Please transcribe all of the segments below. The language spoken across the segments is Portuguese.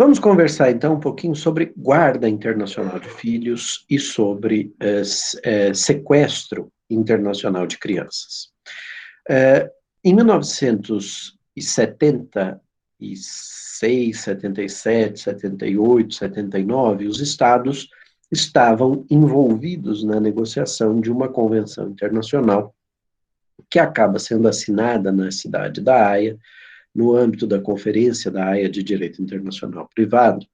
Vamos conversar, então, um pouquinho sobre guarda internacional de filhos e sobre sequestro internacional de crianças. Em 1976, 77, 78, 79, os estados estavam envolvidos na negociação de uma convenção internacional que acaba sendo assinada na cidade da Haia, no âmbito da Conferência da Haia de Direito Internacional Privado,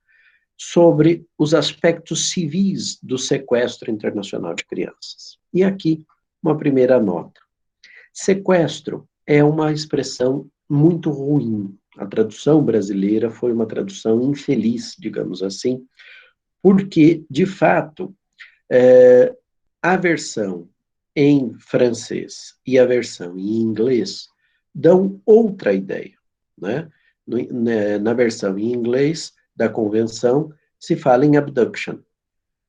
sobre os aspectos civis do sequestro internacional de crianças. E aqui, uma primeira nota. Sequestro é uma expressão muito ruim. A tradução brasileira foi uma tradução infeliz, digamos assim, porque, de fato, a versão em francês e a versão em inglês dão outra ideia, né? Na versão em inglês da convenção se fala em abduction,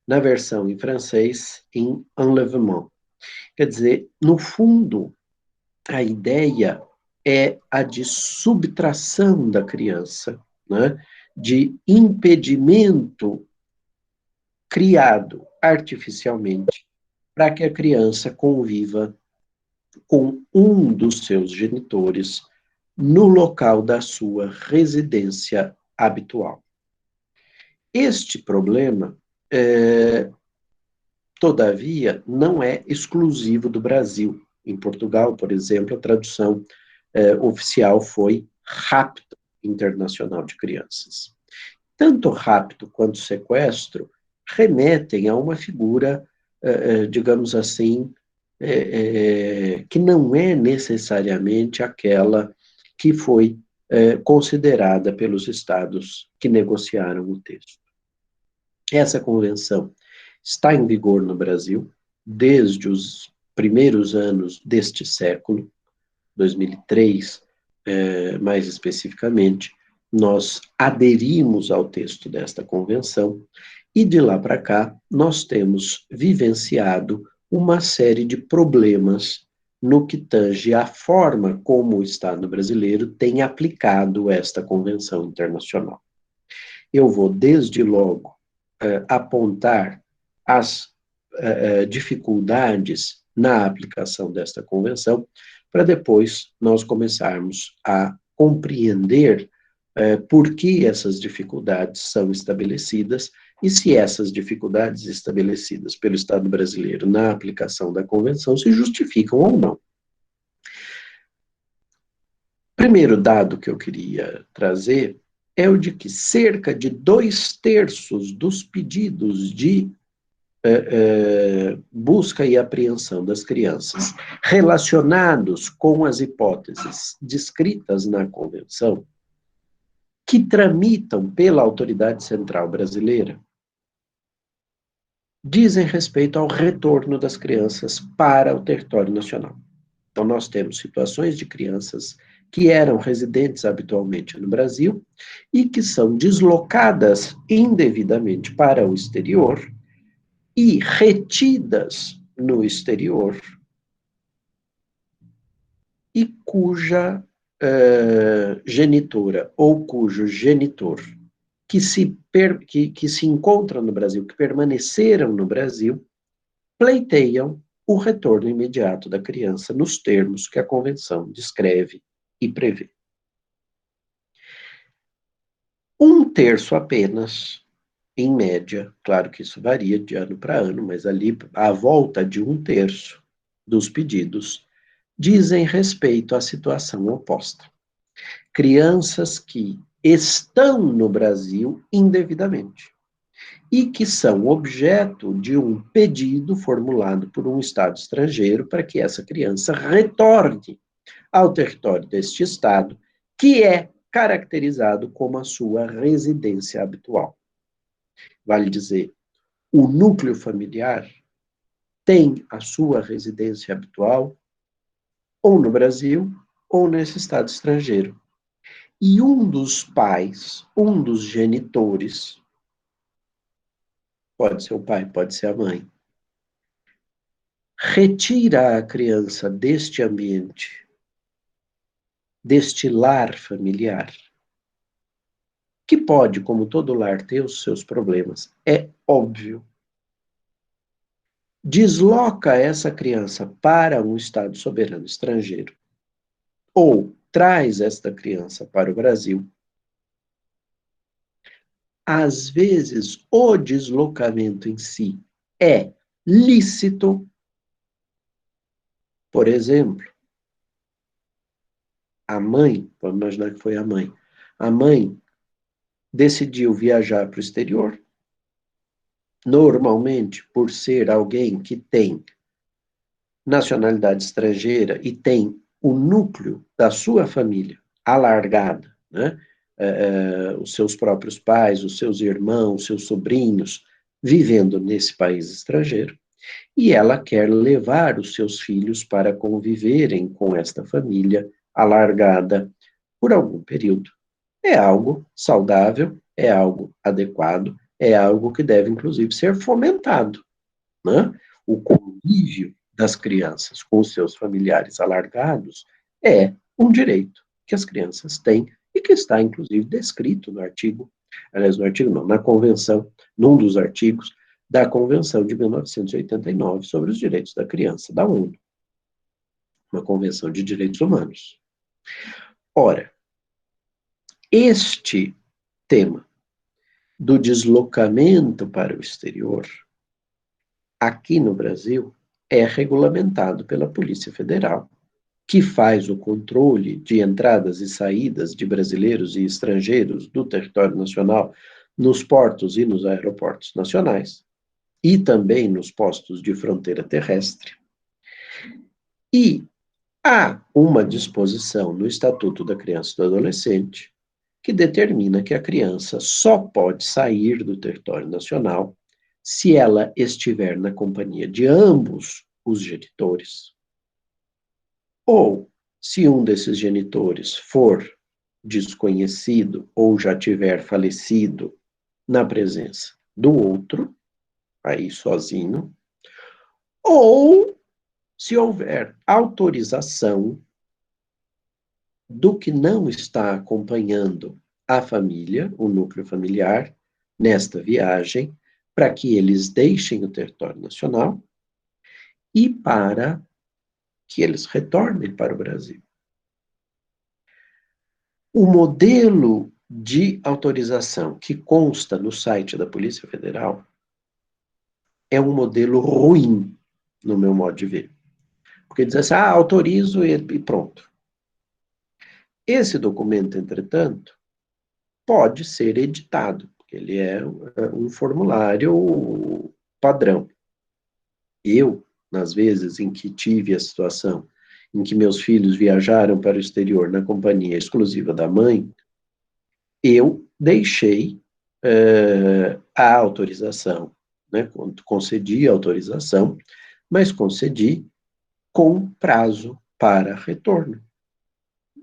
na versão em francês em enlèvement. Quer dizer, no fundo, a ideia é a de subtração da criança, né? De impedimento criado artificialmente para que a criança conviva com um dos seus genitores no local da sua residência habitual. Este problema, todavia, não é exclusivo do Brasil. Em Portugal, por exemplo, a tradução oficial foi rapto internacional de crianças. Tanto rapto quanto sequestro remetem a uma figura, digamos assim, que não é necessariamente aquela que foi considerada pelos estados que negociaram o texto. Essa convenção está em vigor no Brasil desde os primeiros anos deste século, 2003, mais especificamente, nós aderimos ao texto desta convenção e de lá para cá nós temos vivenciado uma série de problemas no que tange à forma como o Estado brasileiro tem aplicado esta convenção internacional. Eu vou, desde logo, apontar as dificuldades na aplicação desta convenção, para depois nós começarmos a compreender por que essas dificuldades são estabelecidas e se essas dificuldades estabelecidas pelo Estado brasileiro na aplicação da convenção se justificam ou não. Primeiro dado que eu queria trazer é o de que cerca de 2/3 dos pedidos de busca e apreensão das crianças relacionados com as hipóteses descritas na convenção, que tramitam pela autoridade central brasileira, dizem respeito ao retorno das crianças para o território nacional. Então, nós temos situações de crianças que eram residentes habitualmente no Brasil e que são deslocadas indevidamente para o exterior e retidas no exterior e cuja genitora ou cujo genitor que se encontram no Brasil, que permaneceram no Brasil, pleiteiam o retorno imediato da criança nos termos que a convenção descreve e prevê. 1/3 apenas, em média, claro que isso varia de ano para ano, mas ali à volta de 1/3 dos pedidos dizem respeito à situação oposta. Crianças que estão no Brasil indevidamente e que são objeto de um pedido formulado por um Estado estrangeiro para que essa criança retorne ao território deste Estado, que é caracterizado como a sua residência habitual. Vale dizer, o núcleo familiar tem a sua residência habitual ou no Brasil ou nesse Estado estrangeiro. E um dos pais, um dos genitores, pode ser o pai, pode ser a mãe, retira a criança deste ambiente, deste lar familiar, que pode, como todo lar, ter os seus problemas, é óbvio. Desloca essa criança para um Estado soberano estrangeiro, ou traz esta criança para o Brasil, às vezes o deslocamento em si é lícito. Por exemplo, a mãe, vamos imaginar que foi a mãe decidiu viajar para o exterior, normalmente por ser alguém que tem nacionalidade estrangeira e tem o núcleo da sua família alargada, né? Os seus próprios pais, os seus irmãos, seus sobrinhos, vivendo nesse país estrangeiro, e ela quer levar os seus filhos para conviverem com esta família alargada por algum período. É algo saudável, é algo adequado, é algo que deve, inclusive, ser fomentado, né? O convívio das crianças com os seus familiares alargados é um direito que as crianças têm e que está, inclusive, descrito no artigo, aliás, no artigo não, na convenção, num dos artigos da Convenção de 1989 sobre os Direitos da Criança, da ONU, uma convenção de direitos humanos. Ora, este tema do deslocamento para o exterior, aqui no Brasil, é regulamentado pela Polícia Federal, que faz o controle de entradas e saídas de brasileiros e estrangeiros do território nacional nos portos e nos aeroportos nacionais, e também nos postos de fronteira terrestre. E há uma disposição no Estatuto da Criança e do Adolescente que determina que a criança só pode sair do território nacional se ela estiver na companhia de ambos os genitores, ou se um desses genitores for desconhecido ou já tiver falecido na presença do outro, aí sozinho, ou se houver autorização do que não está acompanhando a família, o núcleo familiar, nesta viagem, para que eles deixem o território nacional e para que eles retornem para o Brasil. O modelo de autorização que consta no site da Polícia Federal é um modelo ruim, no meu modo de ver. Porque diz assim, autorizo e pronto. Esse documento, entretanto, pode ser editado, porque ele é um formulário padrão. Eu, nas vezes em que tive a situação em que meus filhos viajaram para o exterior na companhia exclusiva da mãe, eu deixei a autorização, né, concedi a autorização, mas concedi com prazo para retorno.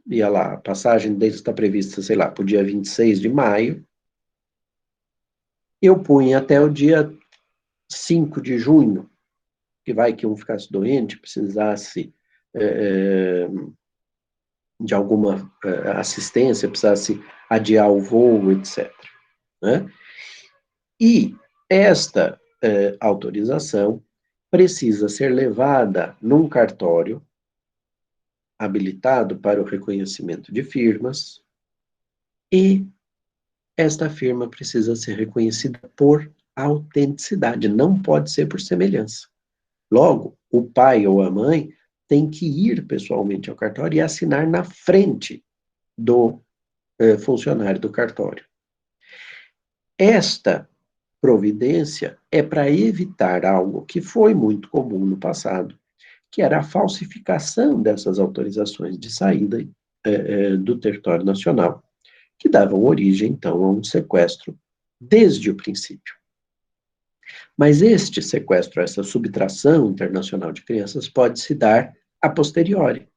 Ia lá, a passagem deles está prevista, sei lá, para o dia 26 de maio, eu punha até o dia 5 de junho, que vai que um ficasse doente, precisasse de alguma assistência, precisasse adiar o voo, etc. Né? E esta autorização precisa ser levada num cartório habilitado para o reconhecimento de firmas e esta firma precisa ser reconhecida por autenticidade, não pode ser por semelhança. Logo, o pai ou a mãe tem que ir pessoalmente ao cartório e assinar na frente do funcionário do cartório. Esta providência é para evitar algo que foi muito comum no passado, que era a falsificação dessas autorizações de saída do território nacional, que davam origem, então, a um sequestro desde o princípio. Mas este sequestro, essa subtração internacional de crianças, pode se dar a posteriori.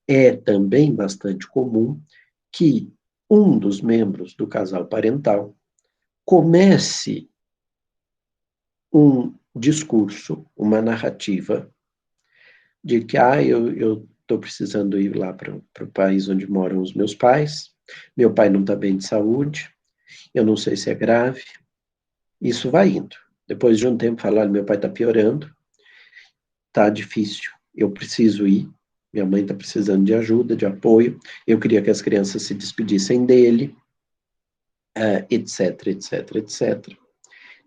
É também bastante comum que um dos membros do casal parental comece um discurso, uma narrativa de que eu estou precisando ir lá para o país onde moram os meus pais, meu pai não está bem de saúde, Eu não sei se é grave. Isso vai indo. Depois de um tempo, falar, meu pai está piorando, está difícil, eu preciso ir, minha mãe está precisando de ajuda, de apoio, eu queria que as crianças se despedissem dele, etc, etc, etc.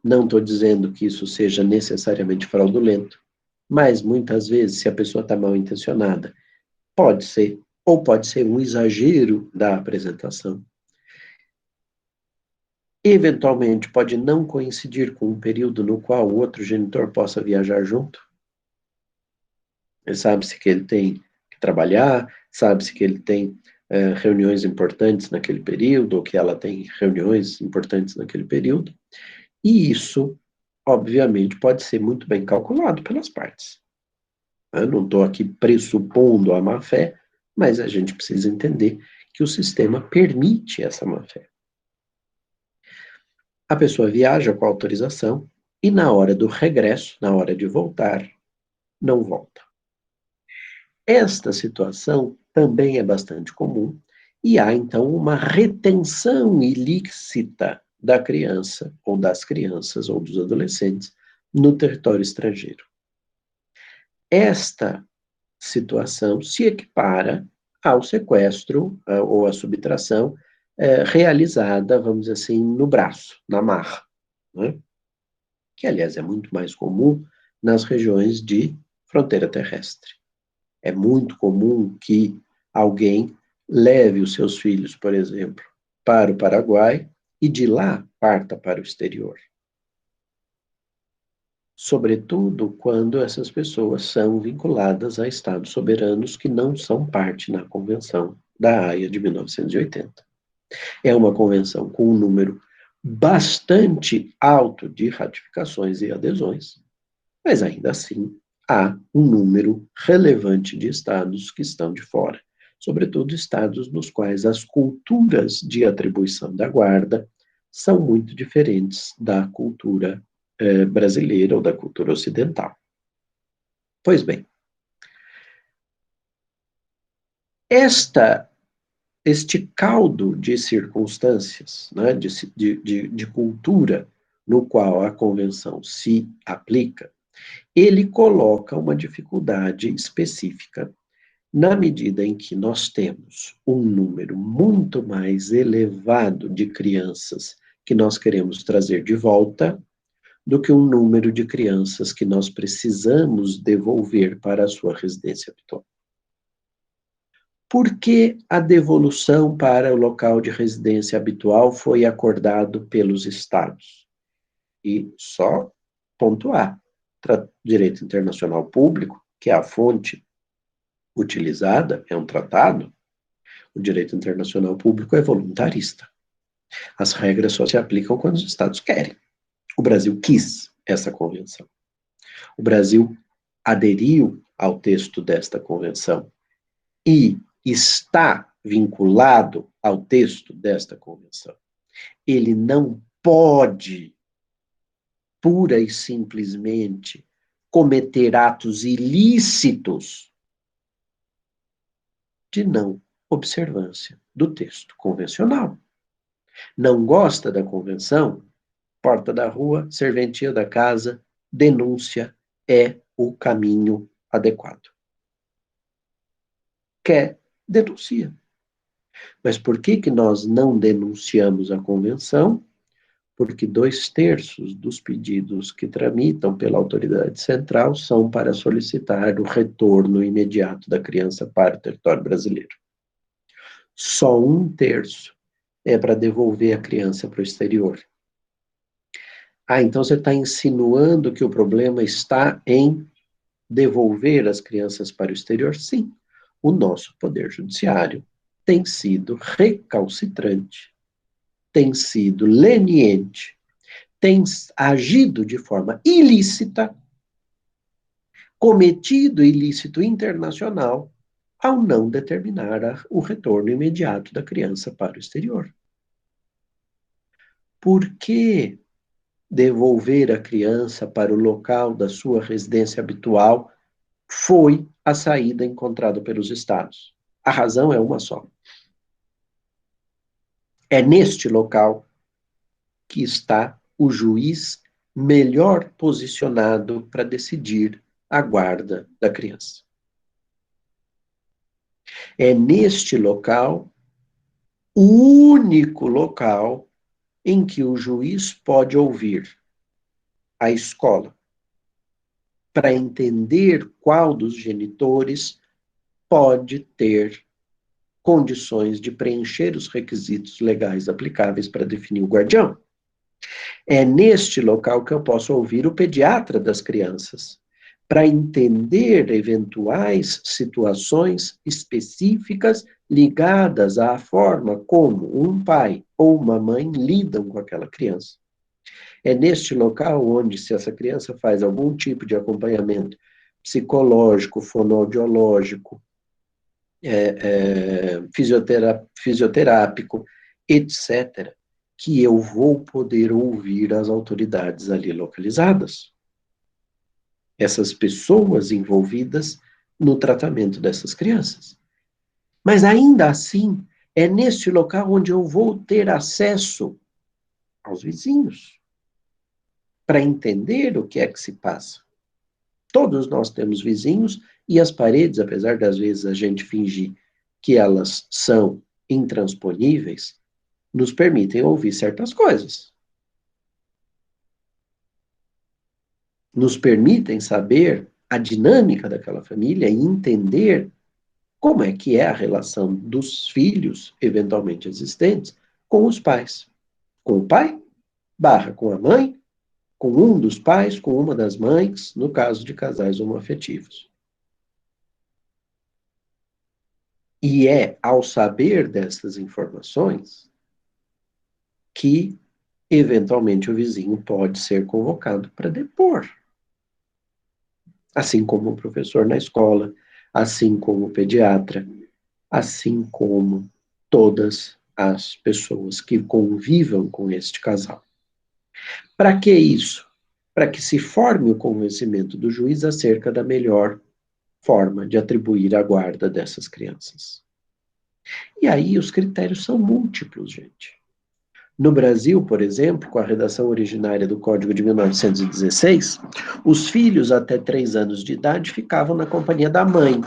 Não estou dizendo que isso seja necessariamente fraudulento, mas muitas vezes, se a pessoa está mal intencionada, pode ser, ou pode ser um exagero da apresentação. Eventualmente, pode não coincidir com um período no qual o outro genitor possa viajar junto. Sabe-se que ele tem que trabalhar, sabe-se que ele tem reuniões importantes naquele período, ou que ela tem reuniões importantes naquele período, e isso, obviamente, pode ser muito bem calculado pelas partes. Eu não estou aqui pressupondo a má-fé, mas a gente precisa entender que o sistema permite essa má-fé. A pessoa viaja com autorização e na hora do regresso, na hora de voltar, não volta. Esta situação também é bastante comum e há, então, uma retenção ilícita da criança, ou das crianças, ou dos adolescentes, no território estrangeiro. Esta situação se equipara ao sequestro ou à subtração realizada, vamos dizer assim, no braço, na marra, né? Que, aliás, é muito mais comum nas regiões de fronteira terrestre. É muito comum que alguém leve os seus filhos, por exemplo, para o Paraguai e de lá parta para o exterior. Sobretudo quando essas pessoas são vinculadas a estados soberanos que não são parte na Convenção da Haia de 1980. É uma convenção com um número bastante alto de ratificações e adesões, mas ainda assim há um número relevante de estados que estão de fora, sobretudo estados nos quais as culturas de atribuição da guarda são muito diferentes da cultura brasileira ou da cultura ocidental. Pois bem, este caldo de circunstâncias, né, de cultura no qual a convenção se aplica, ele coloca uma dificuldade específica, na medida em que nós temos um número muito mais elevado de crianças que nós queremos trazer de volta, do que um número de crianças que nós precisamos devolver para a sua residência habitual. Por que a devolução para o local de residência habitual foi acordado pelos estados? E só pontuar. Direito internacional público, que é a fonte utilizada, é um tratado, o direito internacional público é voluntarista. As regras só se aplicam quando os estados querem. O Brasil quis essa convenção. O Brasil aderiu ao texto desta convenção e está vinculado ao texto desta convenção. Ele não pode, pura e simplesmente, cometer atos ilícitos de não observância do texto convencional. Não gosta da convenção? Porta da rua, serventia da casa, denúncia é o caminho adequado. Quer, denuncia. Mas por que nós não denunciamos a convenção? Porque 2/3 dos pedidos que tramitam pela autoridade central são para solicitar o retorno imediato da criança para o território brasileiro. Só 1/3 é para devolver a criança para o exterior. Então você está insinuando que o problema está em devolver as crianças para o exterior? Sim. O nosso Poder Judiciário tem sido recalcitrante, tem sido leniente, tem agido de forma ilícita, cometido ilícito internacional, ao não determinar o retorno imediato da criança para o exterior. Por que devolver a criança para o local da sua residência habitual foi a saída encontrada pelos estados? A razão é uma só. É neste local que está o juiz melhor posicionado para decidir a guarda da criança. É neste local, o único local em que o juiz pode ouvir a escola para entender qual dos genitores pode ter condições de preencher os requisitos legais aplicáveis para definir o guardião. É neste local que eu posso ouvir o pediatra das crianças, para entender eventuais situações específicas ligadas à forma como um pai ou uma mãe lidam com aquela criança. É neste local onde, se essa criança faz algum tipo de acompanhamento psicológico, fonoaudiológico, fisioterápico, etc., que eu vou poder ouvir as autoridades ali localizadas. Essas pessoas envolvidas no tratamento dessas crianças. Mas ainda assim, é neste local onde eu vou ter acesso aos vizinhos, para entender o que é que se passa. Todos nós temos vizinhos e as paredes, apesar das vezes a gente fingir que elas são intransponíveis, nos permitem ouvir certas coisas. Nos permitem saber a dinâmica daquela família e entender como é que é a relação dos filhos, eventualmente existentes, com os pais. Com o pai, barra com a mãe, com um dos pais, com uma das mães, no caso de casais homoafetivos. E é ao saber dessas informações que, eventualmente, o vizinho pode ser convocado para depor. Assim como o professor na escola, assim como o pediatra, assim como todas as pessoas que convivam com este casal. Para que isso? Para que se forme o convencimento do juiz acerca da melhor forma de atribuir a guarda dessas crianças. E aí os critérios são múltiplos, gente. No Brasil, por exemplo, com a redação originária do Código de 1916, os filhos até 3 anos de idade ficavam na companhia da mãe.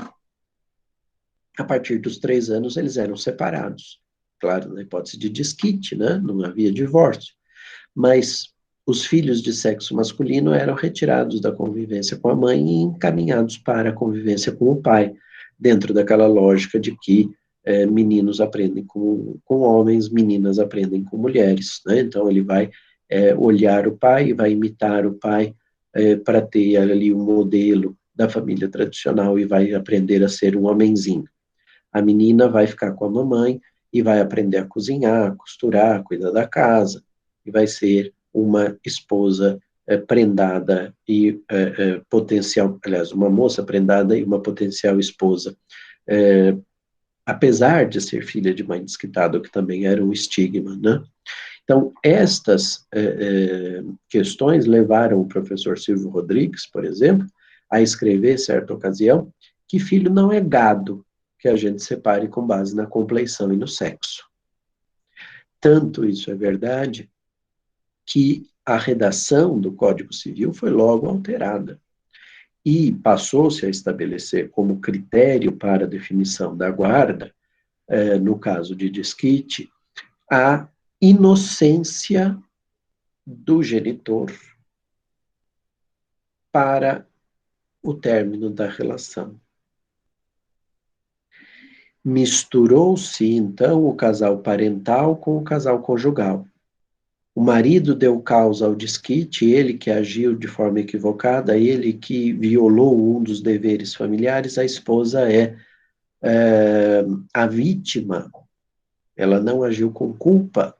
A partir dos 3 anos, eles eram separados. Claro, na hipótese de desquite, né? Não havia divórcio. Mas os filhos de sexo masculino eram retirados da convivência com a mãe e encaminhados para a convivência com o pai, dentro daquela lógica de que meninos aprendem com homens, meninas aprendem com mulheres, né? Então ele vai olhar o pai, vai imitar o pai para ter ali um modelo da família tradicional e vai aprender a ser um homenzinho. A menina vai ficar com a mamãe e vai aprender a cozinhar, a costurar, cuidar da casa, e vai ser uma esposa prendada e potencial, aliás, uma moça prendada e uma potencial esposa, apesar de ser filha de mãe desquitada, o que também era um estigma, né? Então, estas questões levaram o professor Silvio Rodrigues, por exemplo, a escrever, certa ocasião, que filho não é gado que a gente separe com base na compleição e no sexo. Tanto isso é verdade que a redação do Código Civil foi logo alterada e passou-se a estabelecer como critério para a definição da guarda, no caso de desquite, a inocência do genitor para o término da relação. Misturou-se, então, o casal parental com o casal conjugal. O marido deu causa ao desquite, ele que agiu de forma equivocada, ele que violou um dos deveres familiares, a esposa é a vítima. Ela não agiu com culpa,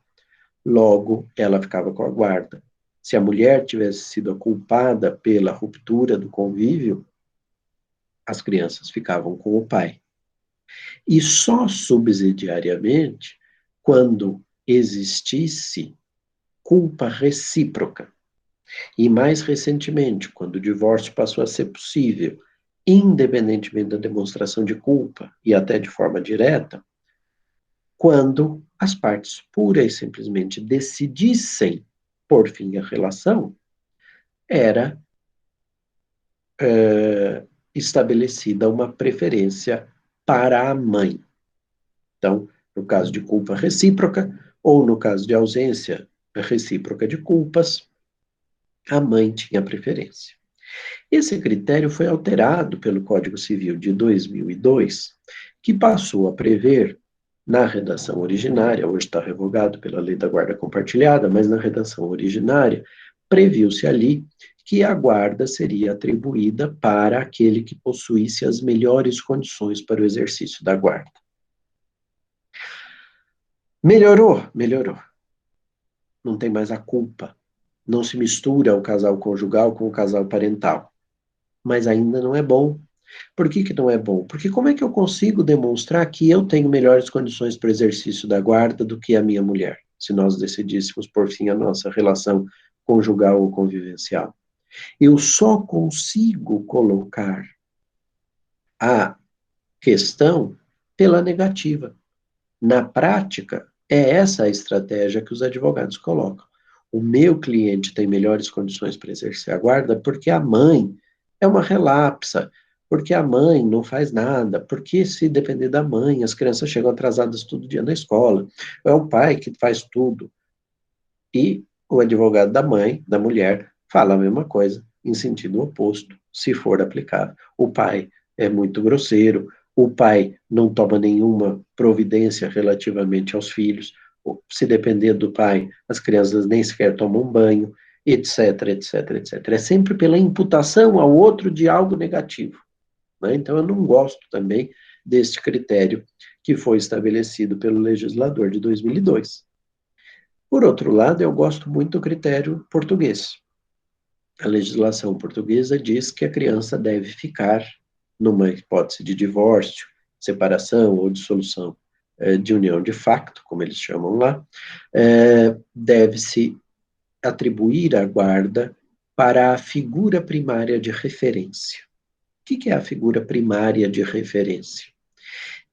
logo ela ficava com a guarda. Se a mulher tivesse sido a culpada pela ruptura do convívio, as crianças ficavam com o pai. E só subsidiariamente, quando existisse culpa recíproca, e mais recentemente, quando o divórcio passou a ser possível, independentemente da demonstração de culpa, e até de forma direta, quando as partes pura e simplesmente decidissem por fim a relação, era estabelecida uma preferência para a mãe. Então, no caso de culpa recíproca, ou no caso de ausência recíproca de culpas, a mãe tinha preferência. Esse critério foi alterado pelo Código Civil de 2002, que passou a prever, na redação originária, hoje está revogado pela Lei da Guarda Compartilhada, mas na redação originária, previu-se ali que a guarda seria atribuída para aquele que possuísse as melhores condições para o exercício da guarda. Melhorou? Melhorou. Não tem mais a culpa. Não se mistura o casal conjugal com o casal parental. Mas ainda não é bom. Por que não é bom? Porque como é que eu consigo demonstrar que eu tenho melhores condições para o exercício da guarda do que a minha mulher, se nós decidíssemos por fim a nossa relação conjugal ou convivencial? Eu só consigo colocar a questão pela negativa. Na prática, é essa a estratégia que os advogados colocam. O meu cliente tem melhores condições para exercer a guarda porque a mãe é uma relapsa, porque a mãe não faz nada, porque se depender da mãe, as crianças chegam atrasadas todo dia na escola, é o pai que faz tudo. E o advogado da mãe, da mulher, fala a mesma coisa, em sentido oposto, se for aplicável. O pai é muito grosseiro, o pai não toma nenhuma providência relativamente aos filhos, se depender do pai, as crianças nem sequer tomam banho, etc, etc, etc. É sempre pela imputação ao outro de algo negativo, né? Então, eu não gosto também deste critério que foi estabelecido pelo legislador de 2002. Por outro lado, eu gosto muito do critério português. A legislação portuguesa diz que a criança deve ficar, numa hipótese de divórcio, separação ou dissolução de união de facto, como eles chamam lá, deve-se atribuir a guarda para a figura primária de referência. O que é a figura primária de referência?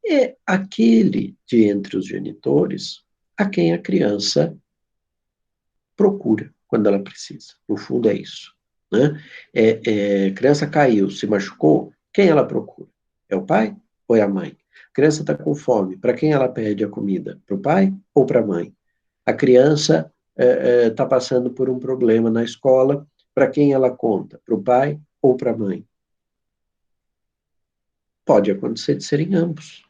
É aquele de entre os genitores a quem a criança procura quando ela precisa. No fundo é isso, né? Criança caiu, se machucou, quem ela procura? É o pai ou é a mãe? A criança está com fome, para quem ela pede a comida? Para o pai ou para a mãe? A criança está passando por um problema na escola, para quem ela conta? Para o pai ou para a mãe? Pode acontecer de serem ambos.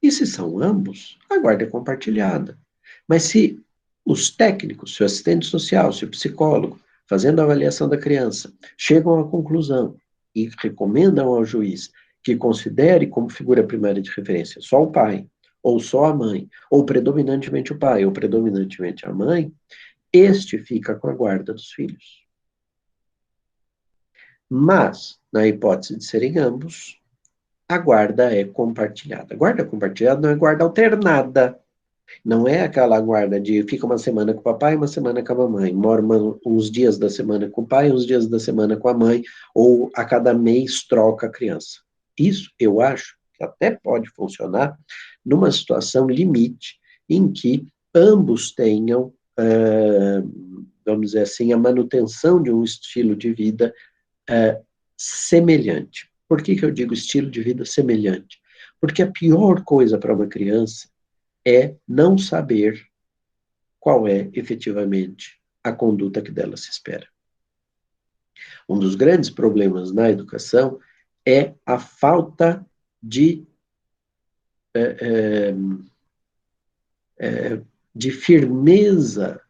E se são ambos, a guarda é compartilhada. Mas se os técnicos, se o assistente social, se o psicólogo, fazendo a avaliação da criança, chegam à conclusão e recomendam ao juiz que considere como figura primária de referência só o pai, ou só a mãe, ou predominantemente o pai, ou predominantemente a mãe, este fica com a guarda dos filhos. Mas, na hipótese de serem ambos, a guarda é compartilhada. A guarda compartilhada não é guarda alternada. Não é aquela guarda de fica uma semana com o papai e uma semana com a mamãe. Mora uns dias da semana com o pai, uns dias da semana com a mãe, ou a cada mês troca a criança. Isso eu acho que até pode funcionar numa situação limite em que ambos tenham, vamos dizer assim, a manutenção de um estilo de vida semelhante. Por que eu digo estilo de vida semelhante? Porque a pior coisa para uma criança é não saber qual é efetivamente a conduta que dela se espera. Um dos grandes problemas na educação é a falta de firmeza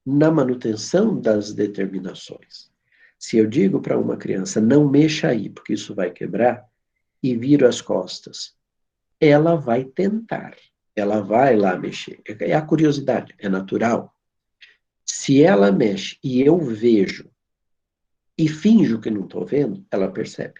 na manutenção das determinações. Se eu digo para uma criança, não mexa aí, porque isso vai quebrar, e viro as costas, ela vai tentar, ela vai lá mexer. É a curiosidade, é natural. Se ela mexe e eu vejo e finjo que não estou vendo, ela percebe.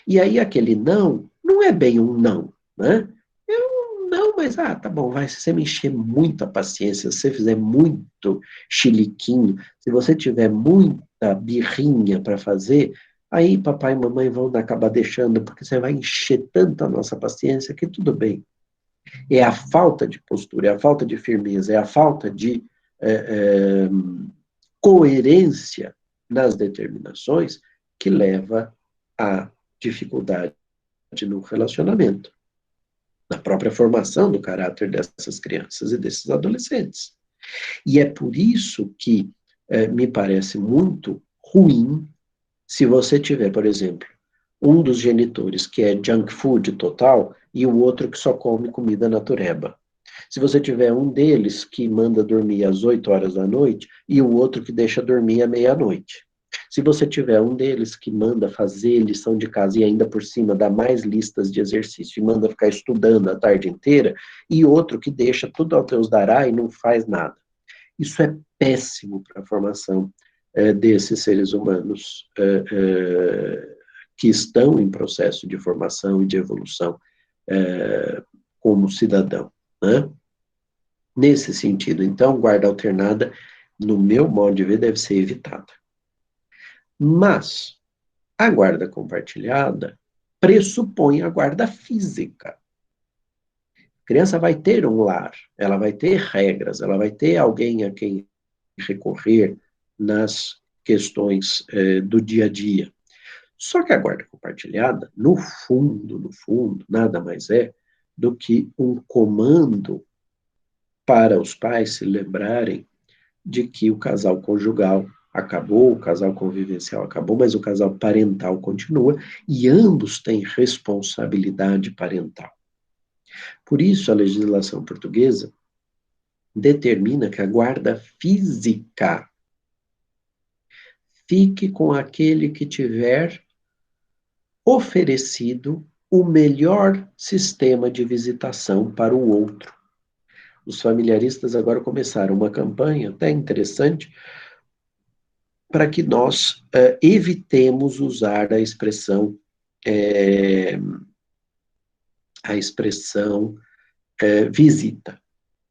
E aí aquele não é bem um não, né? É um não, mas tá bom, vai, se você me encher muito a paciência, se você fizer muito chiliquinho, se você tiver muita birrinha para fazer, aí papai e mamãe vão acabar deixando, porque você vai encher tanto a nossa paciência que tudo bem. É a falta de postura, é a falta de firmeza, é a falta de coerência nas determinações que leva à dificuldade no relacionamento, na própria formação do caráter dessas crianças e desses adolescentes. E é por isso que me parece muito ruim se você tiver, por exemplo, um dos genitores que é junk food total e o outro que só come comida natureba. Se você tiver um deles que manda dormir às 8 horas da noite e o outro que deixa dormir à meia-noite. Se você tiver um deles que manda fazer lição de casa e ainda por cima dá mais listas de exercício e manda ficar estudando a tarde inteira, e outro que deixa tudo ao Deus dará e não faz nada. Isso é péssimo para a formação desses seres humanos que estão em processo de formação e de evolução como cidadão, né? Nesse sentido, então, guarda alternada, no meu modo de ver, deve ser evitada. Mas a guarda compartilhada pressupõe a guarda física. A criança vai ter um lar, ela vai ter regras, ela vai ter alguém a quem recorrer nas questões do dia a dia. Só que a guarda compartilhada, no fundo, nada mais é do que um comando para os pais se lembrarem de que o casal conjugal acabou, o casal convivencial acabou, mas o casal parental continua e ambos têm responsabilidade parental. Por isso, a legislação portuguesa determina que a guarda física fique com aquele que tiver oferecido o melhor sistema de visitação para o outro. Os familiaristas agora começaram uma campanha até interessante para que nós evitemos usar a expressão visita.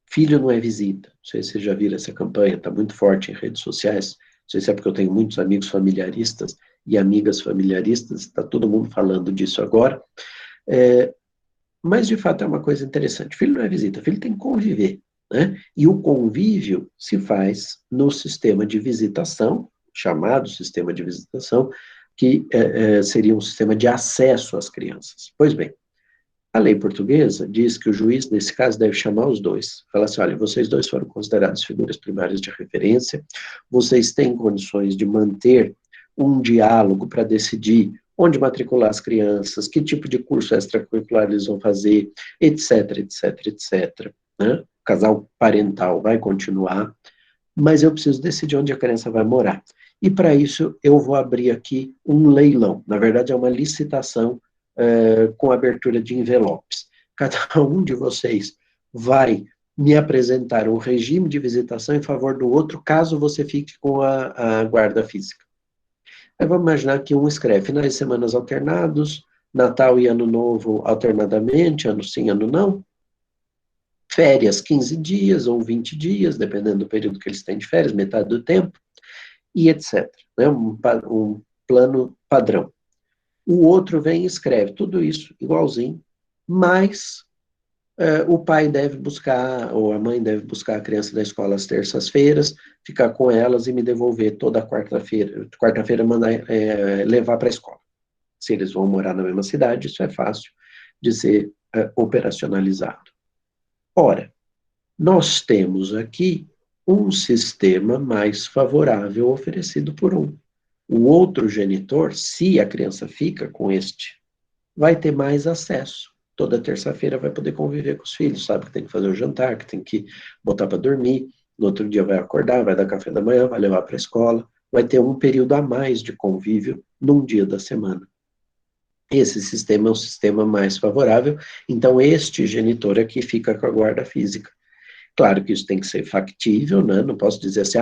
Filho não é visita. Não sei se você já viram essa campanha, está muito forte em redes sociais. Não sei se é porque eu tenho muitos amigos familiaristas e amigas familiaristas, está todo mundo falando disso agora. Mas, de fato, é uma coisa interessante. Filho não é visita, filho tem que conviver, né? E o convívio se faz no sistema de visitação, chamado sistema de visitação, que seria um sistema de acesso às crianças. Pois bem, a lei portuguesa diz que o juiz, nesse caso, deve chamar os dois. Fala assim, olha, vocês dois foram considerados figuras primárias de referência, vocês têm condições de manter um diálogo para decidir onde matricular as crianças, que tipo de curso extracurricular eles vão fazer, etc, etc, etc. Né? O casal parental vai continuar, mas eu preciso decidir onde a criança vai morar. E para isso eu vou abrir aqui um leilão. Na verdade, é uma licitação com abertura de envelopes. Cada um de vocês vai me apresentar um regime de visitação em favor do outro, caso você fique com a guarda física. Aí vamos imaginar que um escreve finais de semana alternados, Natal e Ano Novo alternadamente, ano sim, ano não, férias 15 dias ou 20 dias, dependendo do período que eles têm de férias, metade do tempo, e etc. Né? Um plano padrão. O outro vem e escreve tudo isso igualzinho, mas o pai deve buscar, ou a mãe deve buscar a criança da escola às terças-feiras, ficar com elas e me devolver toda quarta-feira mandar levar para a escola. Se eles vão morar na mesma cidade, isso é fácil de ser operacionalizado. Ora, nós temos aqui um sistema mais favorável oferecido por um. O outro genitor, se a criança fica com este, vai ter mais acesso. Toda terça-feira vai poder conviver com os filhos, sabe que tem que fazer o jantar, que tem que botar para dormir, no outro dia vai acordar, vai dar café da manhã, vai levar para a escola, vai ter um período a mais de convívio num dia da semana. Esse sistema é um sistema mais favorável, então este genitor aqui fica com a guarda física. Claro que isso tem que ser factível, né? Não posso dizer assim,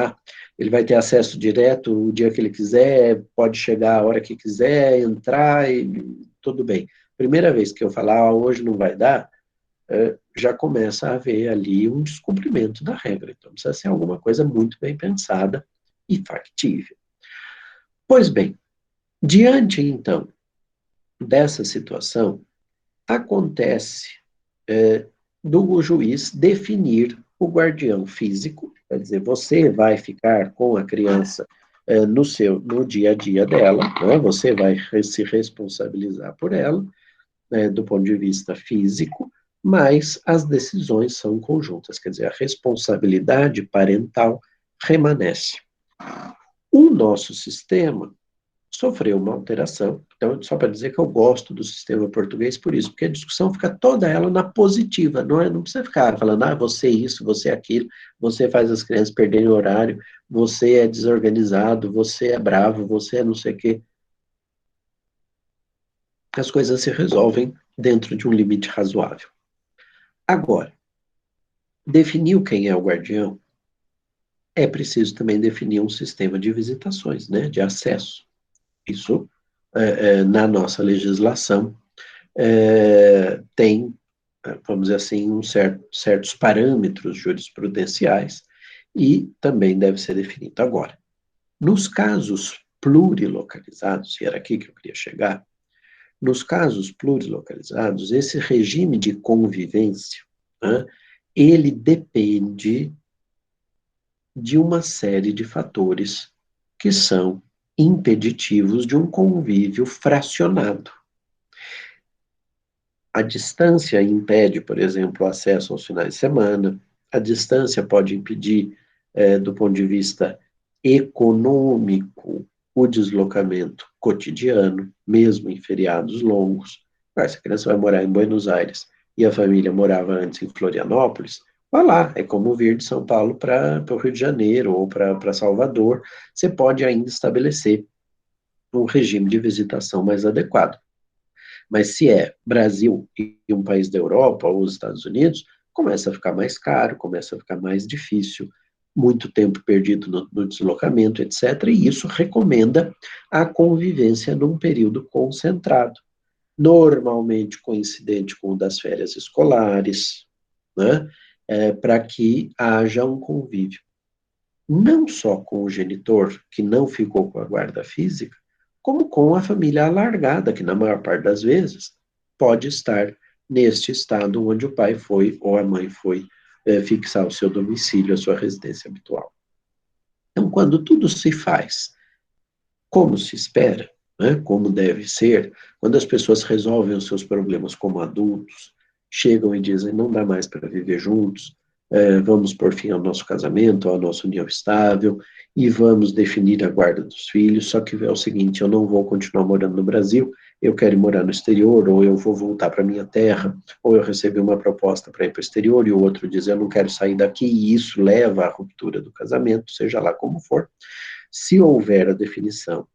ele vai ter acesso direto o dia que ele quiser, pode chegar a hora que quiser, entrar e tudo bem. Primeira vez que eu falar, hoje não vai dar, já começa a haver ali um descumprimento da regra. Então, precisa ser alguma coisa muito bem pensada e factível. Pois bem, diante, então, dessa situação, acontece do juiz definir o guardião físico Quer dizer, você vai ficar com a criança no dia a dia dela, né? Você vai se responsabilizar por ela, do ponto de vista físico, mas as decisões são conjuntas, quer dizer, a responsabilidade parental permanece. O nosso sistema sofreu uma alteração, então, só para dizer que eu gosto do sistema português por isso, porque a discussão fica toda ela na positiva, não precisa ficar falando, você isso, você aquilo, você faz as crianças perderem o horário, você é desorganizado, você é bravo, você é não sei o quê. As coisas se resolvem dentro de um limite razoável. Agora, definiu quem é o guardião, é preciso também definir um sistema de visitações, né, de acesso. Isso, na nossa legislação, tem, vamos dizer assim, certos parâmetros jurisprudenciais e também deve ser definido. Agora, nos casos plurilocalizados, e era aqui que eu queria chegar, nos casos plurilocalizados, esse regime de convivência, né, ele depende de uma série de fatores que são impeditivos de um convívio fracionado. A distância impede, por exemplo, o acesso aos finais de semana, a distância pode impedir, do ponto de vista econômico, o deslocamento cotidiano, mesmo em feriados longos. Se a criança vai morar em Buenos Aires e a família morava antes em Florianópolis, vá lá, é como vir de São Paulo para o Rio de Janeiro ou para Salvador, você pode ainda estabelecer um regime de visitação mais adequado. Mas se é Brasil e um país da Europa ou os Estados Unidos, começa a ficar mais caro, começa a ficar mais difícil, muito tempo perdido no deslocamento, etc. E isso recomenda a convivência num período concentrado, normalmente coincidente com o das férias escolares, né? Para que haja um convívio. Não só com o genitor, que não ficou com a guarda física, como com a família alargada, que na maior parte das vezes pode estar neste estado onde o pai foi ou a mãe foi fixar o seu domicílio, a sua residência habitual. Então, quando tudo se faz como se espera, né, como deve ser, quando as pessoas resolvem os seus problemas como adultos, chegam e dizem não dá mais para viver juntos, vamos por fim ao nosso casamento, à nossa união estável, e vamos definir a guarda dos filhos, só que é o seguinte, eu não vou continuar morando no Brasil, eu quero ir morar no exterior, ou eu vou voltar para minha terra, ou eu recebi uma proposta para ir para o exterior, e o outro diz, eu não quero sair daqui, e isso leva à ruptura do casamento, seja lá como for. Se houver a definição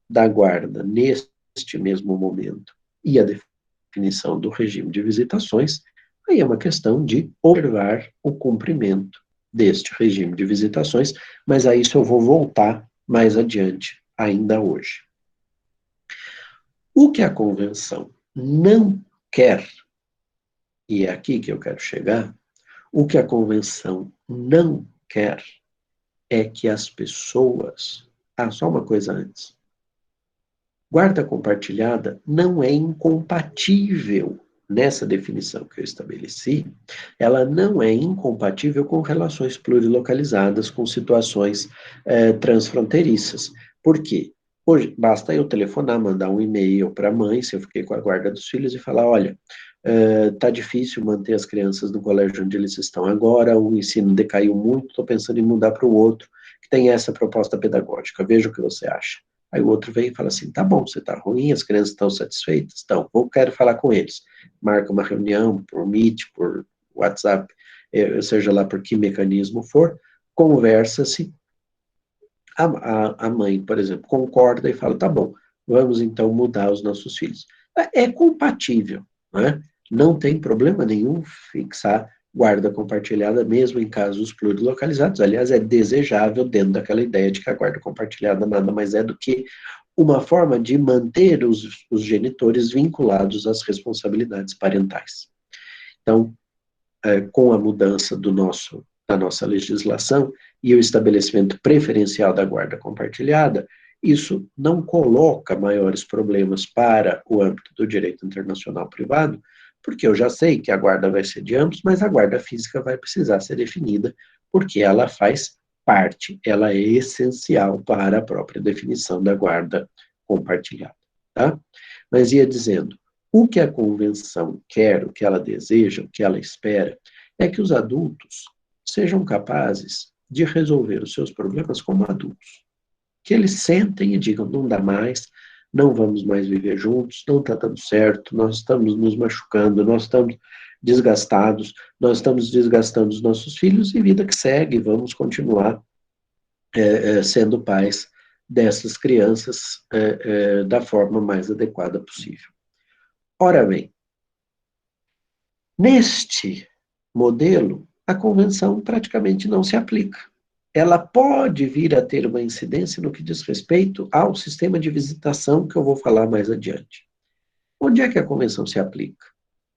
da guarda neste mesmo momento e a definição do regime de visitações, aí é uma questão de observar o cumprimento deste regime de visitações, mas a isso eu vou voltar mais adiante, ainda hoje. O que a Convenção não quer, e é aqui que eu quero chegar, o que a Convenção não quer é que as pessoas... só uma coisa antes. Guarda compartilhada não é incompatível, nessa definição que eu estabeleci, ela não é incompatível com relações plurilocalizadas, com situações transfronteiriças. Por quê? Hoje, basta eu telefonar, mandar um e-mail para a mãe, se eu fiquei com a guarda dos filhos, e falar, olha, tá difícil manter as crianças no colégio onde eles estão agora, o ensino decaiu muito, estou pensando em mudar para o outro, que tem essa proposta pedagógica, veja o que você acha. Aí o outro vem e fala assim, tá bom, você tá ruim, as crianças estão satisfeitas? Então, eu quero falar com eles. Marca uma reunião por Meet, por WhatsApp, seja lá por que mecanismo for, conversa-se. A mãe, por exemplo, concorda e fala, tá bom, vamos então mudar os nossos filhos. É compatível, né? Não tem problema nenhum fixar guarda compartilhada, mesmo em casos plurilocalizados. Aliás, é desejável dentro daquela ideia de que a guarda compartilhada nada mais é do que uma forma de manter os genitores vinculados às responsabilidades parentais. Então, com a mudança da nossa legislação e o estabelecimento preferencial da guarda compartilhada, isso não coloca maiores problemas para o âmbito do direito internacional privado, porque eu já sei que a guarda vai ser de ambos, mas a guarda física vai precisar ser definida porque ela faz parte, ela é essencial para a própria definição da guarda compartilhada, tá? Mas ia dizendo, o que a convenção quer, o que ela deseja, o que ela espera, é que os adultos sejam capazes de resolver os seus problemas como adultos. Que eles sentem e digam, não dá mais, não vamos mais viver juntos, não está dando certo, nós estamos nos machucando, nós estamos desgastados, nós estamos desgastando os nossos filhos e vida que segue, vamos continuar sendo pais dessas crianças da forma mais adequada possível. Ora bem, neste modelo, a convenção praticamente não se aplica. Ela pode vir a ter uma incidência no que diz respeito ao sistema de visitação, que eu vou falar mais adiante. Onde é que a convenção se aplica?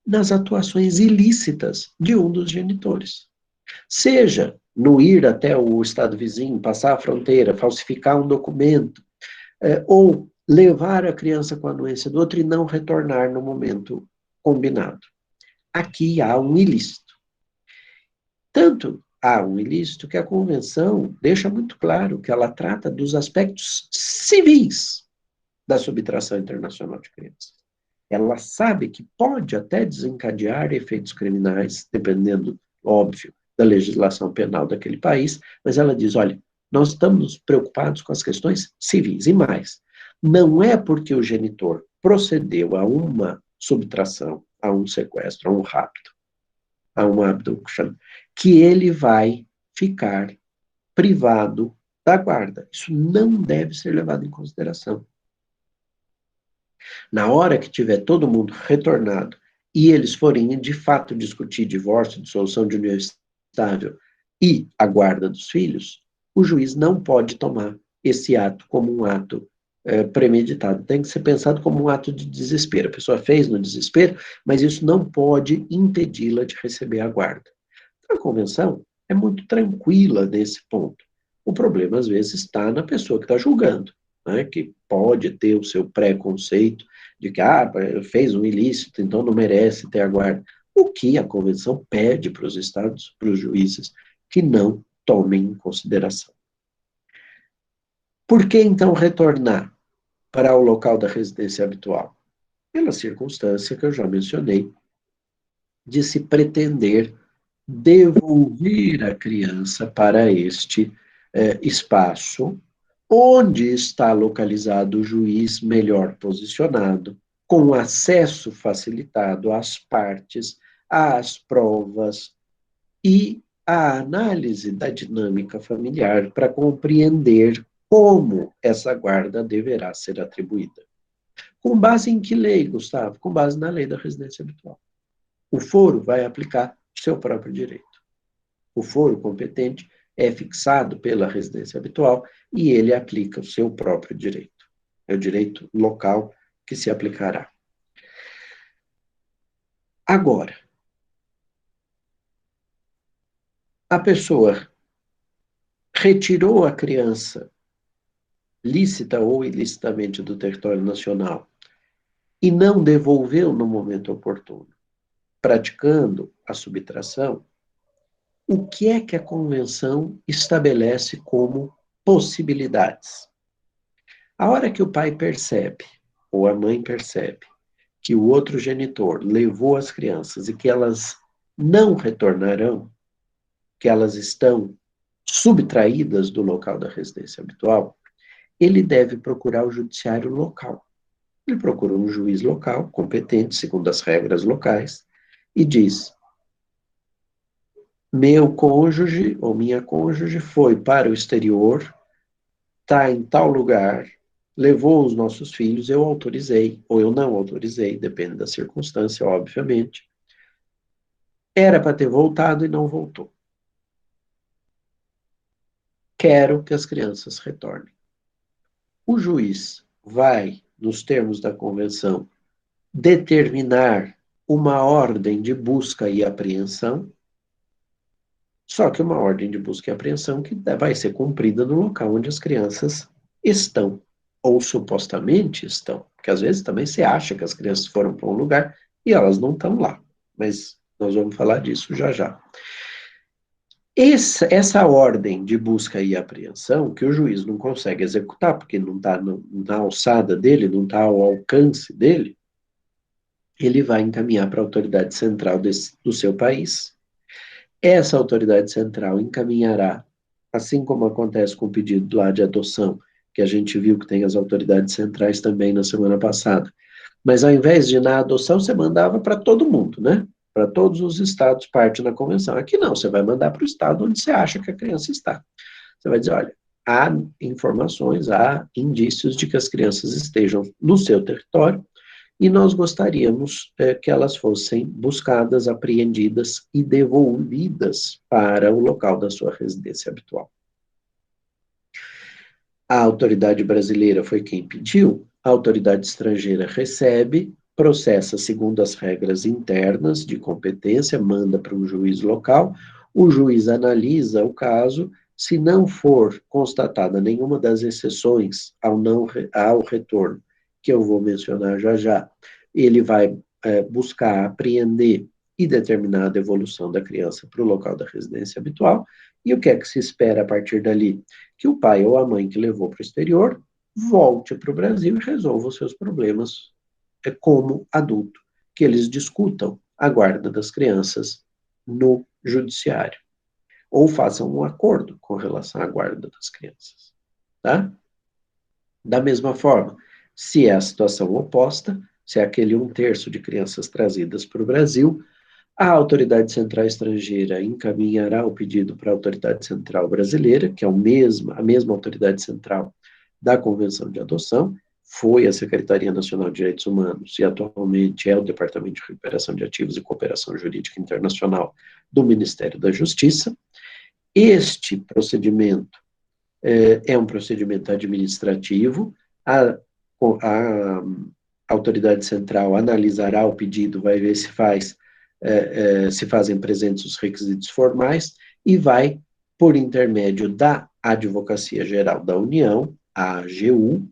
Nas atuações ilícitas de um dos genitores. Seja no ir até o estado vizinho, passar a fronteira, falsificar um documento, ou levar a criança com a anuência do outro e não retornar no momento combinado. Aqui há um ilícito. Tanto há um ilícito que a convenção deixa muito claro que ela trata dos aspectos civis da subtração internacional de crianças. Ela sabe que pode até desencadear efeitos criminais, dependendo, óbvio, da legislação penal daquele país, mas ela diz, olha, nós estamos preocupados com as questões civis. E mais, não é porque o genitor procedeu a uma subtração, a um sequestro, a um rapto, a uma abduction, que ele vai ficar privado da guarda. Isso não deve ser levado em consideração. Na hora que tiver todo mundo retornado e eles forem, de fato, discutir divórcio, dissolução de união estável e a guarda dos filhos, o juiz não pode tomar esse ato como um ato premeditado. Tem que ser pensado como um ato de desespero. A pessoa fez no desespero, mas isso não pode impedi-la de receber a guarda. A convenção é muito tranquila nesse ponto. O problema, às vezes, está na pessoa que está julgando, né, que pode ter o seu preconceito de que fez um ilícito, então não merece ter a guarda. O que a convenção pede para os estados, para os juízes, que não tomem em consideração. Por que, então, retornar para o local da residência habitual? Pela circunstância que eu já mencionei, de se pretender devolver a criança para este espaço, onde está localizado o juiz melhor posicionado, com acesso facilitado às partes, às provas e à análise da dinâmica familiar para compreender como essa guarda deverá ser atribuída. Com base em que lei, Gustavo? Com base na lei da residência habitual. O foro vai aplicar o seu próprio direito. O foro competente é fixado pela residência habitual e ele aplica o seu próprio direito. É o direito local que se aplicará. Agora, a pessoa retirou a criança lícita ou ilicitamente do território nacional e não devolveu no momento oportuno, praticando a subtração, o que é que a convenção estabelece como possibilidades? A hora que o pai percebe, ou a mãe percebe, que o outro genitor levou as crianças e que elas não retornarão, que elas estão subtraídas do local da residência habitual, ele deve procurar o judiciário local. Ele procura um juiz local, competente, segundo as regras locais, e diz: meu cônjuge ou minha cônjuge foi para o exterior, está em tal lugar, levou os nossos filhos, eu autorizei, ou eu não autorizei, depende da circunstância, obviamente. Era para ter voltado e não voltou. Quero que as crianças retornem. O juiz vai, nos termos da convenção, determinar uma ordem de busca e apreensão, só que uma ordem de busca e apreensão que vai ser cumprida no local onde as crianças estão, ou supostamente estão, porque às vezes também se acha que as crianças foram para um lugar e elas não estão lá, mas nós vamos falar disso já já. Essa ordem de busca e apreensão, que o juiz não consegue executar, porque não está na alçada dele, não está ao alcance dele, ele vai encaminhar para a autoridade central do seu país. Essa autoridade central encaminhará, assim como acontece com o pedido lá de adoção, que a gente viu que tem as autoridades centrais também na semana passada. Mas ao invés de na adoção, você mandava para todo mundo, né? Para todos os estados parte da convenção. Aqui não, você vai mandar para o estado onde você acha que a criança está. Você vai dizer, olha, há informações, há indícios de que as crianças estejam no seu território e nós gostaríamos que elas fossem buscadas, apreendidas e devolvidas para o local da sua residência habitual. A autoridade brasileira foi quem pediu, a autoridade estrangeira recebe, processa segundo as regras internas de competência, manda para um juiz local, o juiz analisa o caso, se não for constatada nenhuma das exceções ao retorno, que eu vou mencionar já já, ele vai buscar apreender e determinar a devolução da criança para o local da residência habitual, e o que é que se espera a partir dali? Que o pai ou a mãe que levou para o exterior volte para o Brasil e resolva os seus problemas como adulto, que eles discutam a guarda das crianças no judiciário, ou façam um acordo com relação à guarda das crianças, tá? Da mesma forma, se é a situação oposta, se é aquele 1/3 de crianças trazidas para o Brasil, a autoridade central estrangeira encaminhará o pedido para a autoridade central brasileira, que é a mesma autoridade central da Convenção de Adoção, foi a Secretaria Nacional de Direitos Humanos e atualmente é o Departamento de Recuperação de Ativos e Cooperação Jurídica Internacional do Ministério da Justiça. Este procedimento é um procedimento administrativo, a autoridade central analisará o pedido, vai ver se fazem presentes os requisitos formais e vai, por intermédio da Advocacia Geral da União, a AGU,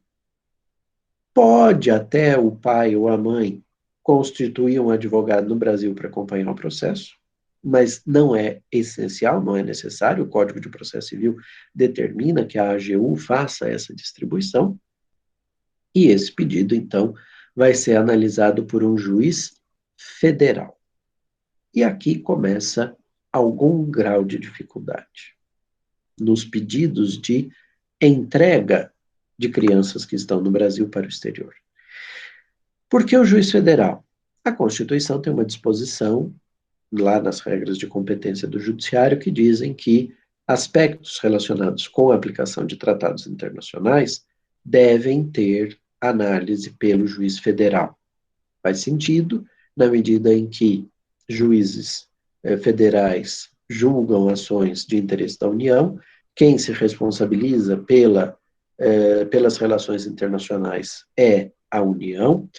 pode até o pai ou a mãe constituir um advogado no Brasil para acompanhar o processo, mas não é essencial, não é necessário, o Código de Processo Civil determina que a AGU faça essa distribuição, e esse pedido, então, vai ser analisado por um juiz federal. E aqui começa algum grau de dificuldade nos pedidos de entrega de crianças que estão no Brasil para o exterior. Por que o juiz federal? A Constituição tem uma disposição, lá nas regras de competência do judiciário, que dizem que aspectos relacionados com a aplicação de tratados internacionais devem ter análise pelo juiz federal. Faz sentido, na medida em que juízes federais julgam ações de interesse da União, quem se responsabiliza pelas relações internacionais é a União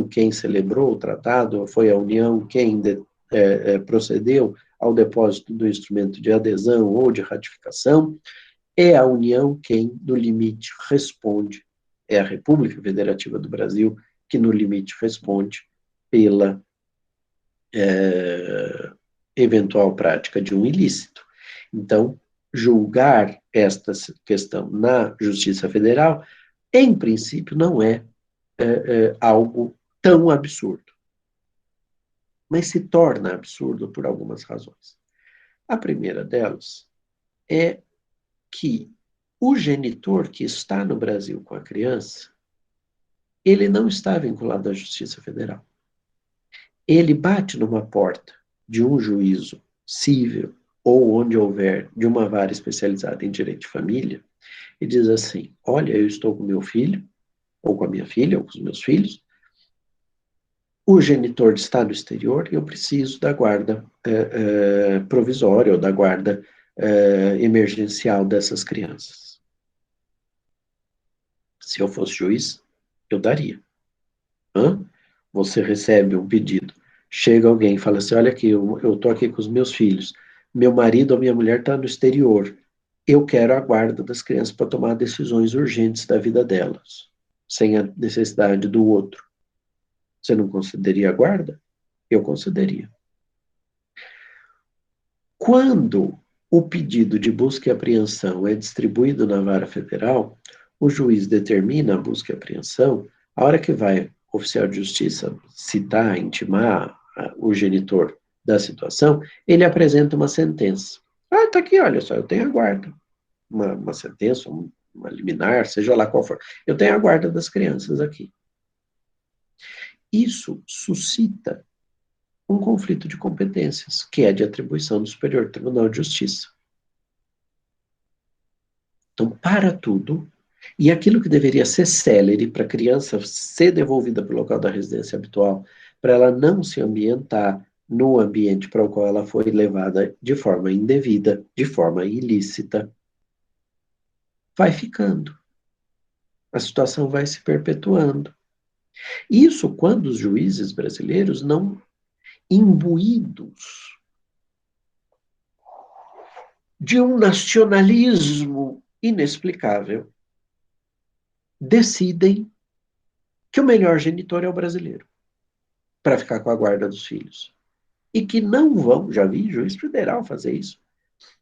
quem celebrou o tratado, foi a União quem procedeu ao depósito do instrumento de adesão ou de ratificação, é a União quem, no limite, responde, é a República Federativa do Brasil que, no limite, responde pela eventual prática de um ilícito. Então, julgar esta questão na Justiça Federal, em princípio, não é algo tão absurdo. Mas se torna absurdo por algumas razões. A primeira delas é que o genitor que está no Brasil com a criança, ele não está vinculado à Justiça Federal. Ele bate numa porta de um juízo cível ou onde houver de uma vara especializada em direito de família e diz assim, olha, eu estou com meu filho, ou com a minha filha, ou com os meus filhos, o genitor está no exterior e eu preciso da guarda provisória ou da guarda emergencial dessas crianças. Se eu fosse juiz, eu daria. Você recebe um pedido, chega alguém e fala assim, olha aqui, eu estou aqui com os meus filhos, meu marido ou minha mulher está no exterior, eu quero a guarda das crianças para tomar decisões urgentes da vida delas, sem a necessidade do outro. Você não concederia a guarda? Eu concederia. Quando o pedido de busca e apreensão é distribuído na vara federal, o juiz determina a busca e apreensão, a hora que vai o oficial de justiça citar, intimar o genitor da situação, ele apresenta uma sentença. Ah, tá aqui, olha só, eu tenho a guarda. Uma sentença, uma liminar, seja lá qual for. Eu tenho a guarda das crianças aqui. Isso suscita um conflito de competências, que é de atribuição do Superior Tribunal de Justiça. Então, para tudo, e aquilo que deveria ser célere para a criança ser devolvida para o local da residência habitual, para ela não se ambientar no ambiente para o qual ela foi levada de forma indevida, de forma ilícita, vai ficando. A situação vai se perpetuando. Isso quando os juízes brasileiros não imbuídos de um nacionalismo inexplicável, decidem que o melhor genitor é o brasileiro, para ficar com a guarda dos filhos. E que não vão, já vi juiz federal fazer isso,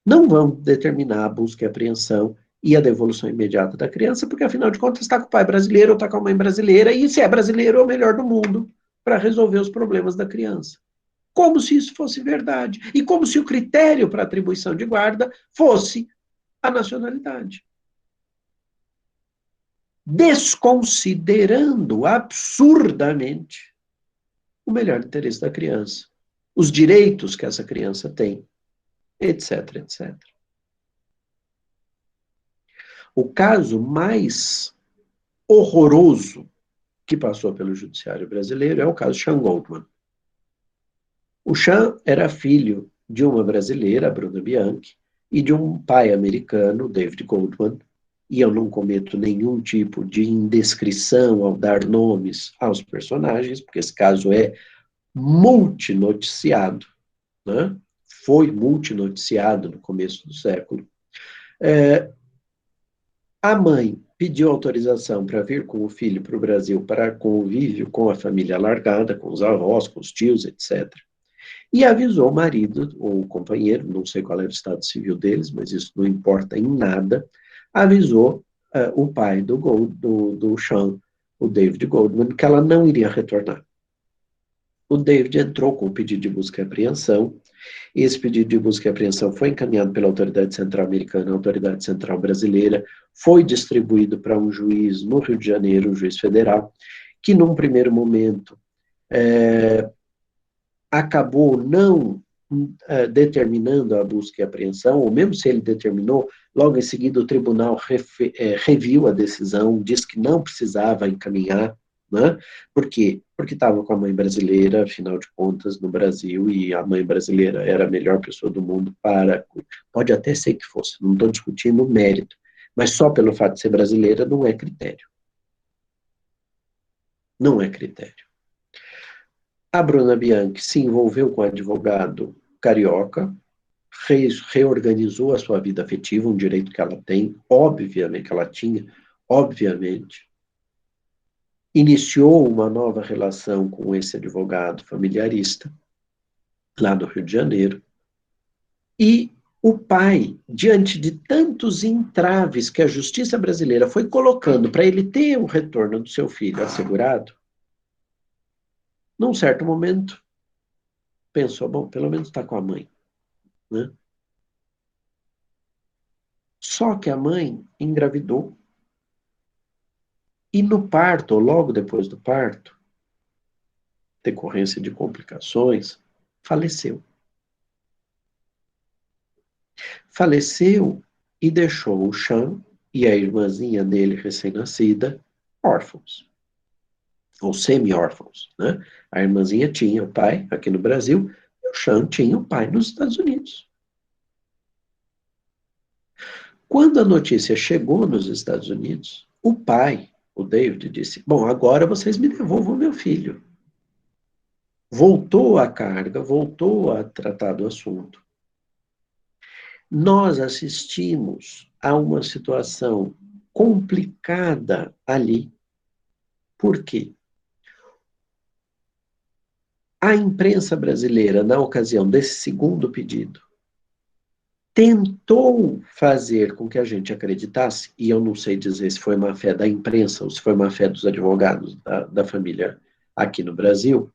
não vão determinar a busca e apreensão e a devolução imediata da criança, porque afinal de contas está com o pai brasileiro ou está com a mãe brasileira, e se é brasileiro é o melhor do mundo para resolver os problemas da criança. Como se isso fosse verdade. E como se o critério para atribuição de guarda fosse a nacionalidade. Desconsiderando absurdamente o melhor interesse da criança, os direitos que essa criança tem, etc, etc. O caso mais horroroso que passou pelo judiciário brasileiro é o caso Sean Goldman. O Sean era filho de uma brasileira, a Bruna Bianchi, e de um pai americano, David Goldman, e eu não cometo nenhum tipo de indiscrição ao dar nomes aos personagens, porque esse caso é multinoticiado, né? Foi multinoticiado no começo do século. A mãe pediu autorização para vir com o filho para o Brasil para convívio com a família alargada, com os avós, com os tios, etc. E avisou o marido, ou o companheiro, não sei qual era o estado civil deles, mas isso não importa em nada, avisou o pai do Sean, o David Goldman, que ela não iria retornar. O David entrou com o pedido de busca e apreensão. Esse pedido de busca e apreensão foi encaminhado pela Autoridade Central Americana, a Autoridade Central Brasileira, foi distribuído para um juiz no Rio de Janeiro, um juiz federal, que num primeiro momento acabou não determinando a busca e apreensão, ou mesmo se ele determinou, logo em seguida o tribunal reviu a decisão, disse que não precisava encaminhar, né? Por quê? Porque estava com a mãe brasileira, afinal de contas, no Brasil, e a mãe brasileira era a melhor pessoa do mundo para... Pode até ser que fosse, não estou discutindo o mérito, mas só pelo fato de ser brasileira não é critério. Não é critério. A Bruna Bianchi se envolveu com um advogado carioca, reorganizou a sua vida afetiva, um direito que ela tem, obviamente, que ela tinha, obviamente. Iniciou uma nova relação com esse advogado familiarista, lá no Rio de Janeiro. E o pai, diante de tantos entraves que a justiça brasileira foi colocando para ele ter o retorno do seu filho assegurado, num certo momento, pensou, bom, pelo menos está com a mãe, né? Só que a mãe engravidou e no parto, ou logo depois do parto, decorrência de complicações, faleceu. Faleceu e deixou o Sean e a irmãzinha dele, recém-nascida, órfãos, ou semi-órfãos, né? A irmãzinha tinha o pai aqui no Brasil e o Sean tinha o pai nos Estados Unidos. Quando a notícia chegou nos Estados Unidos, o pai, o David, disse, bom, agora vocês me devolvam meu filho. Voltou à carga, voltou a tratar do assunto. Nós assistimos a uma situação complicada ali. Por quê? A imprensa brasileira, na ocasião desse segundo pedido, tentou fazer com que a gente acreditasse, e eu não sei dizer se foi má fé da imprensa ou se foi má fé dos advogados da família aqui no Brasil,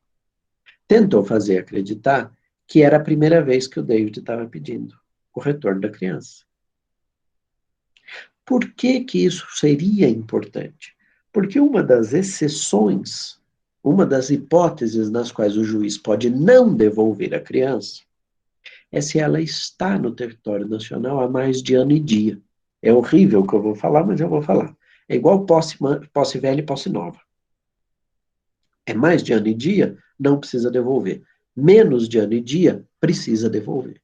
tentou fazer acreditar que era a primeira vez que o David estava pedindo o retorno da criança. Por que que isso seria importante? Porque uma das exceções, uma das hipóteses nas quais o juiz pode não devolver a criança, é se ela está no território nacional há mais de ano e dia. É horrível o que eu vou falar, mas eu vou falar. É igual posse velha e posse nova. É mais de ano e dia, não precisa devolver. Menos de ano e dia, precisa devolver.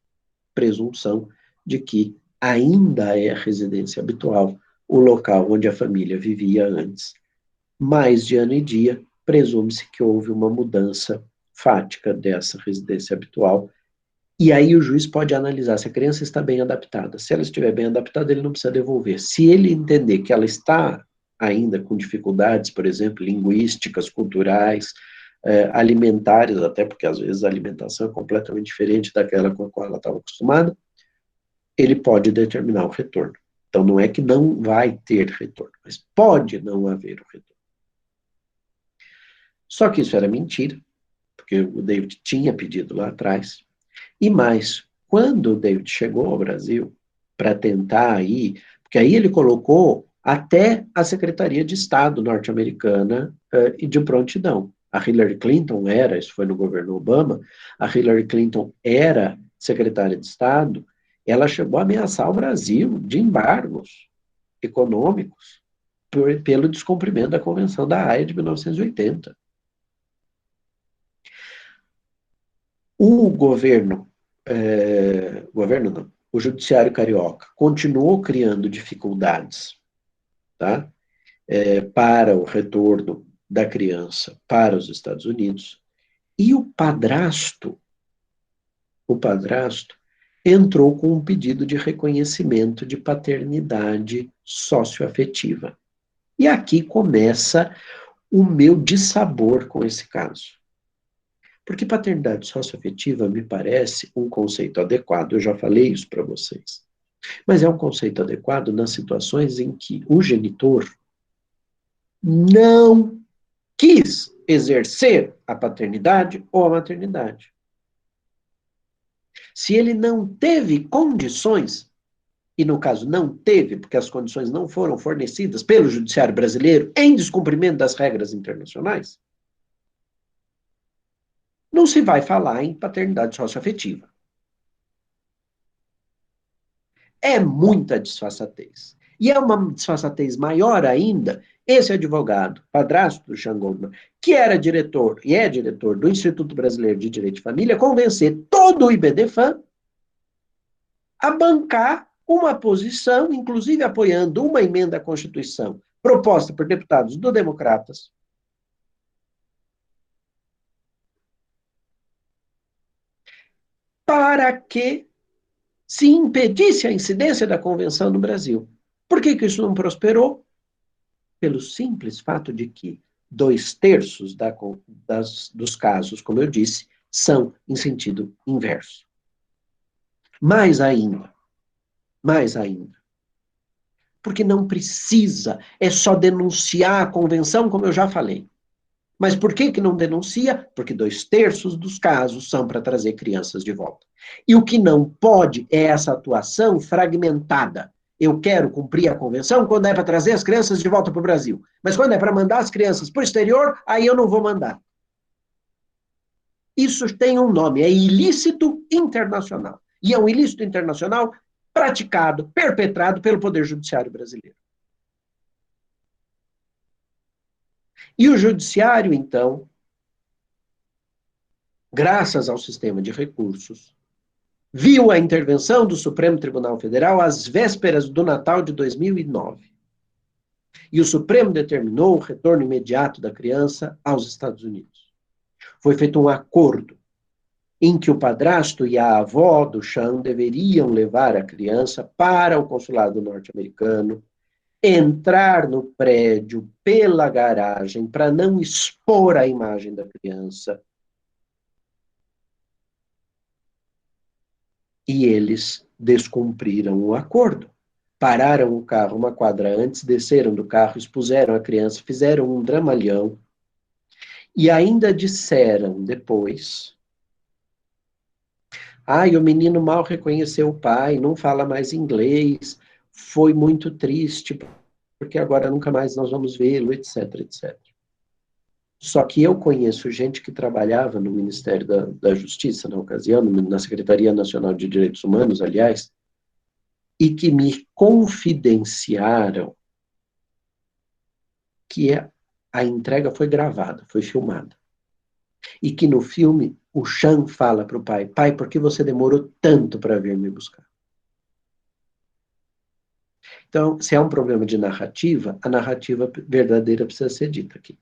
Presunção de que ainda é a residência habitual, o local onde a família vivia antes. Mais de ano e dia, presume-se que houve uma mudança fática dessa residência habitual. E aí o juiz pode analisar se a criança está bem adaptada. Se ela estiver bem adaptada, ele não precisa devolver. Se ele entender que ela está ainda com dificuldades, por exemplo, linguísticas, culturais, alimentares, até porque às vezes a alimentação é completamente diferente daquela com a qual ela estava acostumada, ele pode determinar o retorno. Então não é que não vai ter retorno, mas pode não haver o retorno. Só que isso era mentira, porque o David tinha pedido lá atrás. E mais, quando o David chegou ao Brasil para tentar aí, porque aí ele colocou até a Secretaria de Estado norte-americana e de prontidão. A Hillary Clinton era, isso foi no governo Obama, a Hillary Clinton era secretária de Estado, ela chegou a ameaçar o Brasil de embargos econômicos pelo descumprimento da Convenção da Haia de 1980. O governo não, o judiciário carioca continuou criando dificuldades, tá? Para o retorno da criança para os Estados Unidos, e o padrasto entrou com um pedido de reconhecimento de paternidade socioafetiva. E aqui começa o meu dissabor com esse caso. Porque paternidade socioafetiva me parece um conceito adequado, eu já falei isso para vocês. Mas é um conceito adequado nas situações em que o genitor não quis exercer a paternidade ou a maternidade. Se ele não teve condições, e no caso não teve, porque as condições não foram fornecidas pelo judiciário brasileiro em descumprimento das regras internacionais, não se vai falar em paternidade socioafetiva. É muita disfarçatez. E é uma disfarçatez maior ainda, esse advogado, padrasto do Sean Goldman, que era diretor e é diretor do Instituto Brasileiro de Direito de Família, convencer todo o IBDFAM a bancar uma posição, inclusive apoiando uma emenda à Constituição proposta por deputados do Democratas, para que se impedisse a incidência da Convenção no Brasil. Por que isso não prosperou? Pelo simples fato de que 2/3 dos casos, como eu disse, são em sentido inverso. Mais ainda, porque não precisa, é só denunciar a convenção, como eu já falei. Mas por que não denuncia? Porque 2/3 dos casos são para trazer crianças de volta. E o que não pode é essa atuação fragmentada. Eu quero cumprir a convenção quando é para trazer as crianças de volta para o Brasil. Mas quando é para mandar as crianças para o exterior, aí eu não vou mandar. Isso tem um nome, é ilícito internacional. E é um ilícito internacional praticado, perpetrado pelo Poder Judiciário brasileiro. E o Judiciário, então, graças ao sistema de recursos, viu a intervenção do Supremo Tribunal Federal às vésperas do Natal de 2009. E o Supremo determinou o retorno imediato da criança aos Estados Unidos. Foi feito um acordo em que o padrasto e a avó do Sean deveriam levar a criança para o consulado norte-americano, entrar no prédio pela garagem para não expor a imagem da criança. E eles descumpriram o acordo. Pararam o carro uma quadra antes, desceram do carro, expuseram a criança, fizeram um dramalhão e ainda disseram depois: o menino mal reconheceu o pai, não fala mais inglês, foi muito triste, porque agora nunca mais nós vamos vê-lo, etc, etc. Só que eu conheço gente que trabalhava no Ministério da Justiça, na ocasião, na Secretaria Nacional de Direitos Humanos, aliás, e que me confidenciaram que a entrega foi gravada, foi filmada. E que no filme o Chan fala para o pai: pai, por que você demorou tanto para vir me buscar? Então, se é um problema de narrativa, a narrativa verdadeira precisa ser dita aqui.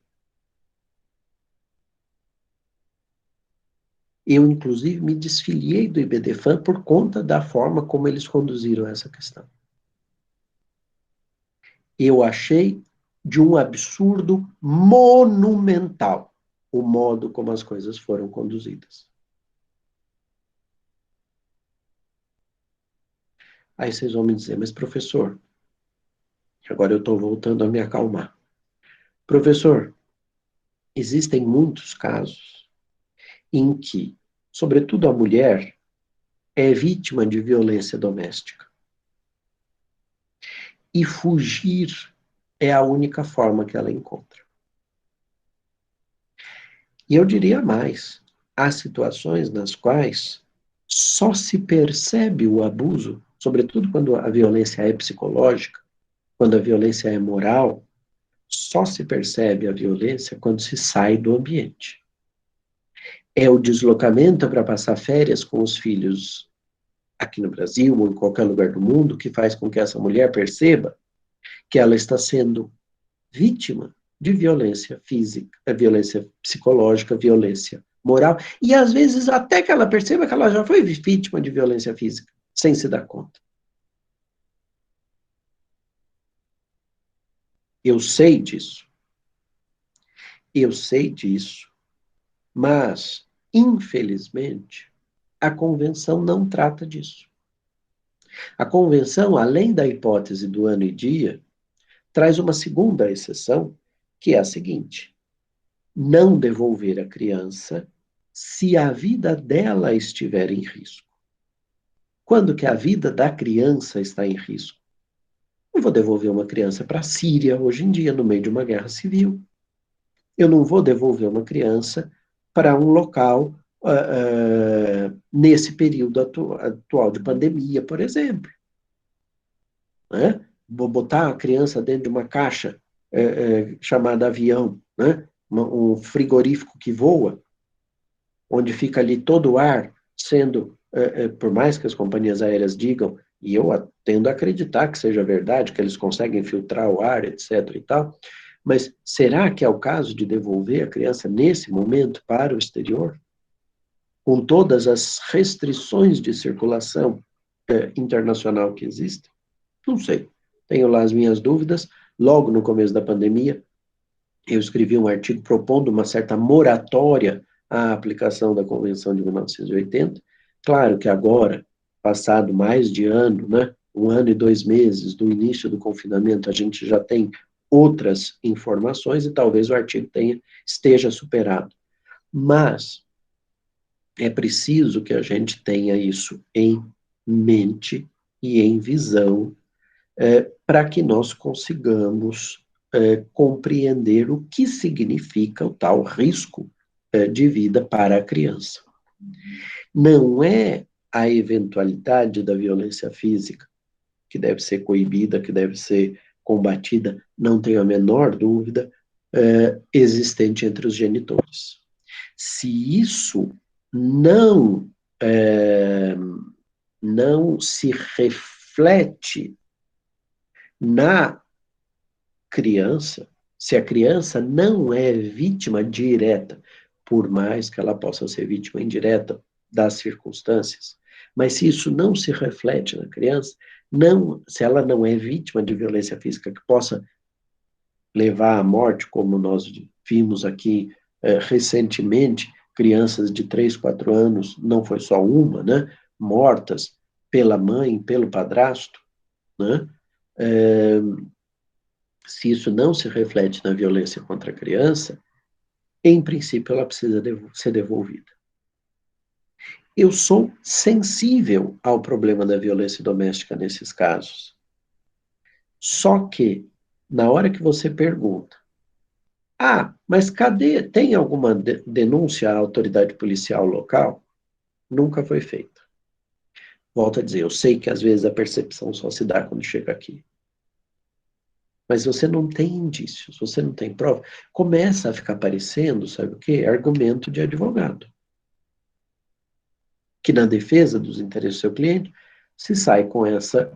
Eu, inclusive, me desfiliei do IBDFAN por conta da forma como eles conduziram essa questão. Eu achei de um absurdo monumental o modo como as coisas foram conduzidas. Aí vocês vão me dizer: mas professor, agora eu estou voltando a me acalmar. Professor, existem muitos casos em que, sobretudo a mulher, é vítima de violência doméstica. E fugir é a única forma que ela encontra. E eu diria mais: há situações nas quais só se percebe o abuso, sobretudo quando a violência é psicológica, quando a violência é moral, só se percebe a violência quando se sai do ambiente. É o deslocamento para passar férias com os filhos aqui no Brasil ou em qualquer lugar do mundo que faz com que essa mulher perceba que ela está sendo vítima de violência física, violência psicológica, violência moral, e às vezes até que ela perceba que ela já foi vítima de violência física, sem se dar conta. Eu sei disso. Eu sei disso. Mas, infelizmente, a convenção não trata disso. A convenção, além da hipótese do ano e dia, traz uma segunda exceção, que é a seguinte: não devolver a criança se a vida dela estiver em risco. Quando que a vida da criança está em risco? Eu vou devolver uma criança para a Síria, hoje em dia, no meio de uma guerra civil. Eu não vou devolver uma criança para um local nesse período atual de pandemia, por exemplo. Né? Vou botar a criança dentro de uma caixa chamada avião, né? Um frigorífico que voa, onde fica ali todo o ar sendo, por mais que as companhias aéreas digam, e eu tendo a acreditar que seja verdade, que eles conseguem filtrar o ar, etc. e tal, mas será que é o caso de devolver a criança nesse momento para o exterior? Com todas as restrições de circulação internacional que existem? Não sei. Tenho lá as minhas dúvidas. Logo no começo da pandemia, eu escrevi um artigo propondo uma certa moratória à aplicação da Convenção de 1980. Claro que agora, passado mais de ano, né, 1 ano e 2 meses do início do confinamento, a gente já tem outras informações e talvez o artigo esteja superado. Mas é preciso que a gente tenha isso em mente e em visão para que nós consigamos compreender o que significa o tal risco de vida para a criança. Não é a eventualidade da violência física que deve ser coibida, que deve ser combatida, não tenho a menor dúvida, existente entre os genitores. Se isso não se reflete na criança, se a criança não é vítima direta, por mais que ela possa ser vítima indireta das circunstâncias, mas se isso não se reflete na criança, se ela não é vítima de violência física que possa levar à morte, como nós vimos aqui recentemente, crianças de 3, 4 anos, não foi só uma, né, mortas pela mãe, pelo padrasto, né? É, se isso não se reflete na violência contra a criança, em princípio ela precisa ser devolvida. Eu sou sensível ao problema da violência doméstica nesses casos. Só que, na hora que você pergunta, mas cadê? Tem alguma denúncia à autoridade policial local? Nunca foi feita. Volto a dizer, eu sei que às vezes a percepção só se dá quando chega aqui. Mas você não tem indícios, você não tem prova. Começa a ficar parecendo, sabe o quê? Argumento de advogado. Que na defesa dos interesses do seu cliente, se sai com essa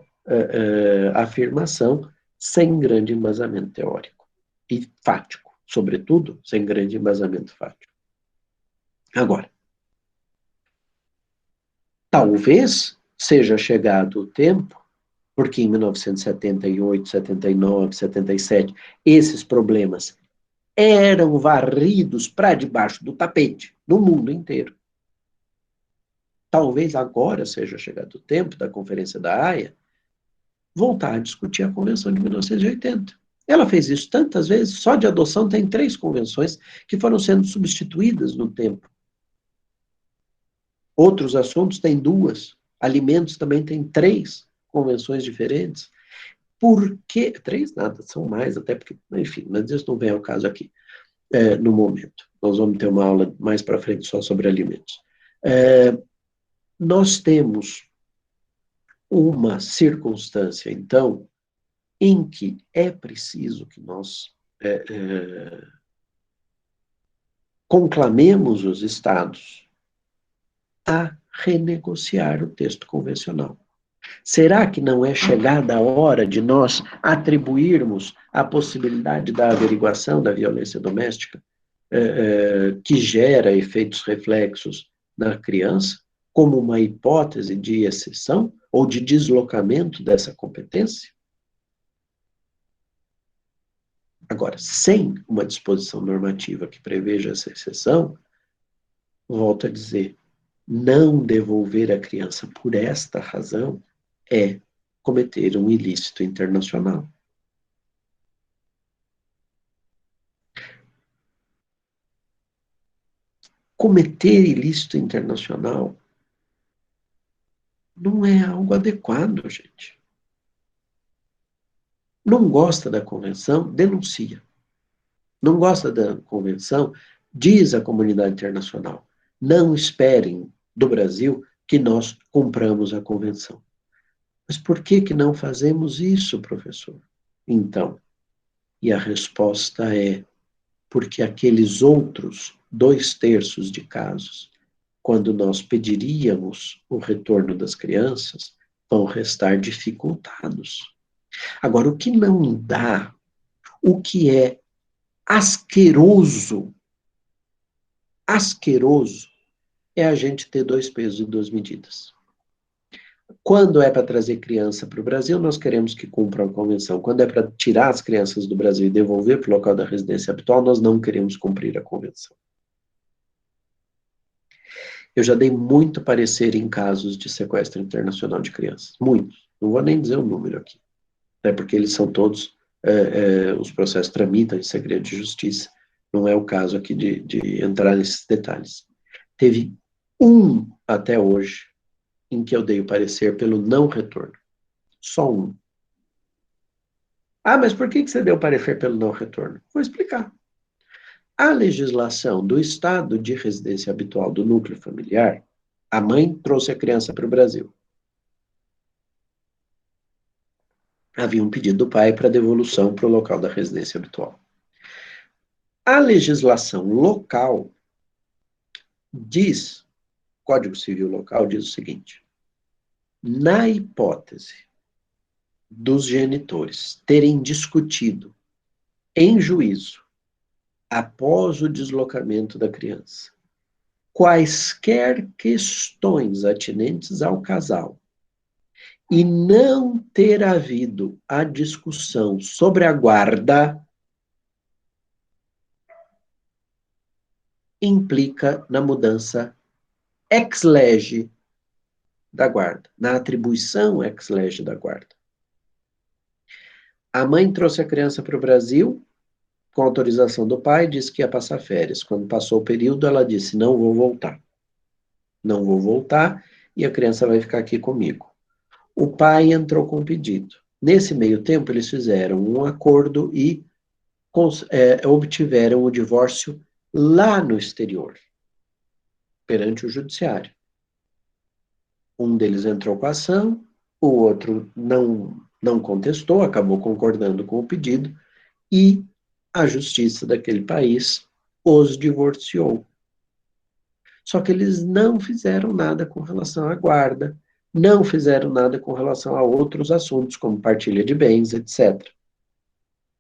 afirmação sem grande embasamento teórico e fático, sobretudo, sem grande embasamento fático. Agora, talvez seja chegado o tempo, porque em 1978, 79, 77, esses problemas eram varridos para debaixo do tapete, no mundo inteiro. Talvez agora seja chegado o tempo da Conferência da Haia voltar a discutir a Convenção de 1980. Ela fez isso tantas vezes, só de adoção tem 3 convenções que foram sendo substituídas no tempo. Outros assuntos têm 2. Alimentos também tem 3 convenções diferentes. Por que? 3 nada, são mais, até porque, enfim, mas isso não vem ao caso aqui, no momento. Nós vamos ter uma aula mais para frente só sobre alimentos. Nós temos uma circunstância, então, em que é preciso que nós conclamemos os estados a renegociar o texto convencional. Será que não é chegada a hora de nós atribuirmos a possibilidade da averiguação da violência doméstica, que gera efeitos reflexos na criança, como uma hipótese de exceção ou de deslocamento dessa competência? Agora, sem uma disposição normativa que preveja essa exceção, volto a dizer, não devolver a criança por esta razão é cometer um ilícito internacional. Cometer ilícito internacional não é algo adequado, gente. Não gosta da convenção, denuncia. Não gosta da convenção, diz à comunidade internacional. Não esperem do Brasil que nós cumpramos a convenção. Mas por que não fazemos isso, professor? Então, e a resposta é porque aqueles outros 2/3 de casos, quando nós pediríamos o retorno das crianças, vão restar dificultados. Agora, o que não dá, o que é asqueroso, é a gente ter 2 pesos e 2 medidas. Quando é para trazer criança para o Brasil, nós queremos que cumpra a convenção. Quando é para tirar as crianças do Brasil e devolver para o local da residência habitual, nós não queremos cumprir a convenção. Eu já dei muito parecer em casos de sequestro internacional de crianças. Muitos. Não vou nem dizer o número aqui. Até porque eles são todos, os processos tramitam em segredo de justiça. Não é o caso aqui de entrar nesses detalhes. Teve um até hoje em que eu dei o parecer pelo não retorno. Só um. Mas por que você deu o parecer pelo não retorno? Vou explicar. A legislação do estado de residência habitual do núcleo familiar, a mãe trouxe a criança para o Brasil. Havia um pedido do pai para devolução para o local da residência habitual. A legislação local diz, Código Civil local diz o seguinte: na hipótese dos genitores terem discutido em juízo, após o deslocamento da criança, quaisquer questões atinentes ao casal, e não ter havido a discussão sobre a guarda, implica na mudança ex lege da guarda, na atribuição ex lege da guarda. A mãe trouxe a criança para o Brasil, com autorização do pai, disse que ia passar férias. Quando passou o período, ela disse, não vou voltar. Não vou voltar e a criança vai ficar aqui comigo. O pai entrou com um pedido. Nesse meio tempo, eles fizeram um acordo e obtiveram o divórcio lá no exterior, perante o judiciário. Um deles entrou com a ação, o outro não contestou, acabou concordando com o pedido, e a justiça daquele país os divorciou. Só que eles não fizeram nada com relação à guarda, não fizeram nada com relação a outros assuntos, como partilha de bens, etc.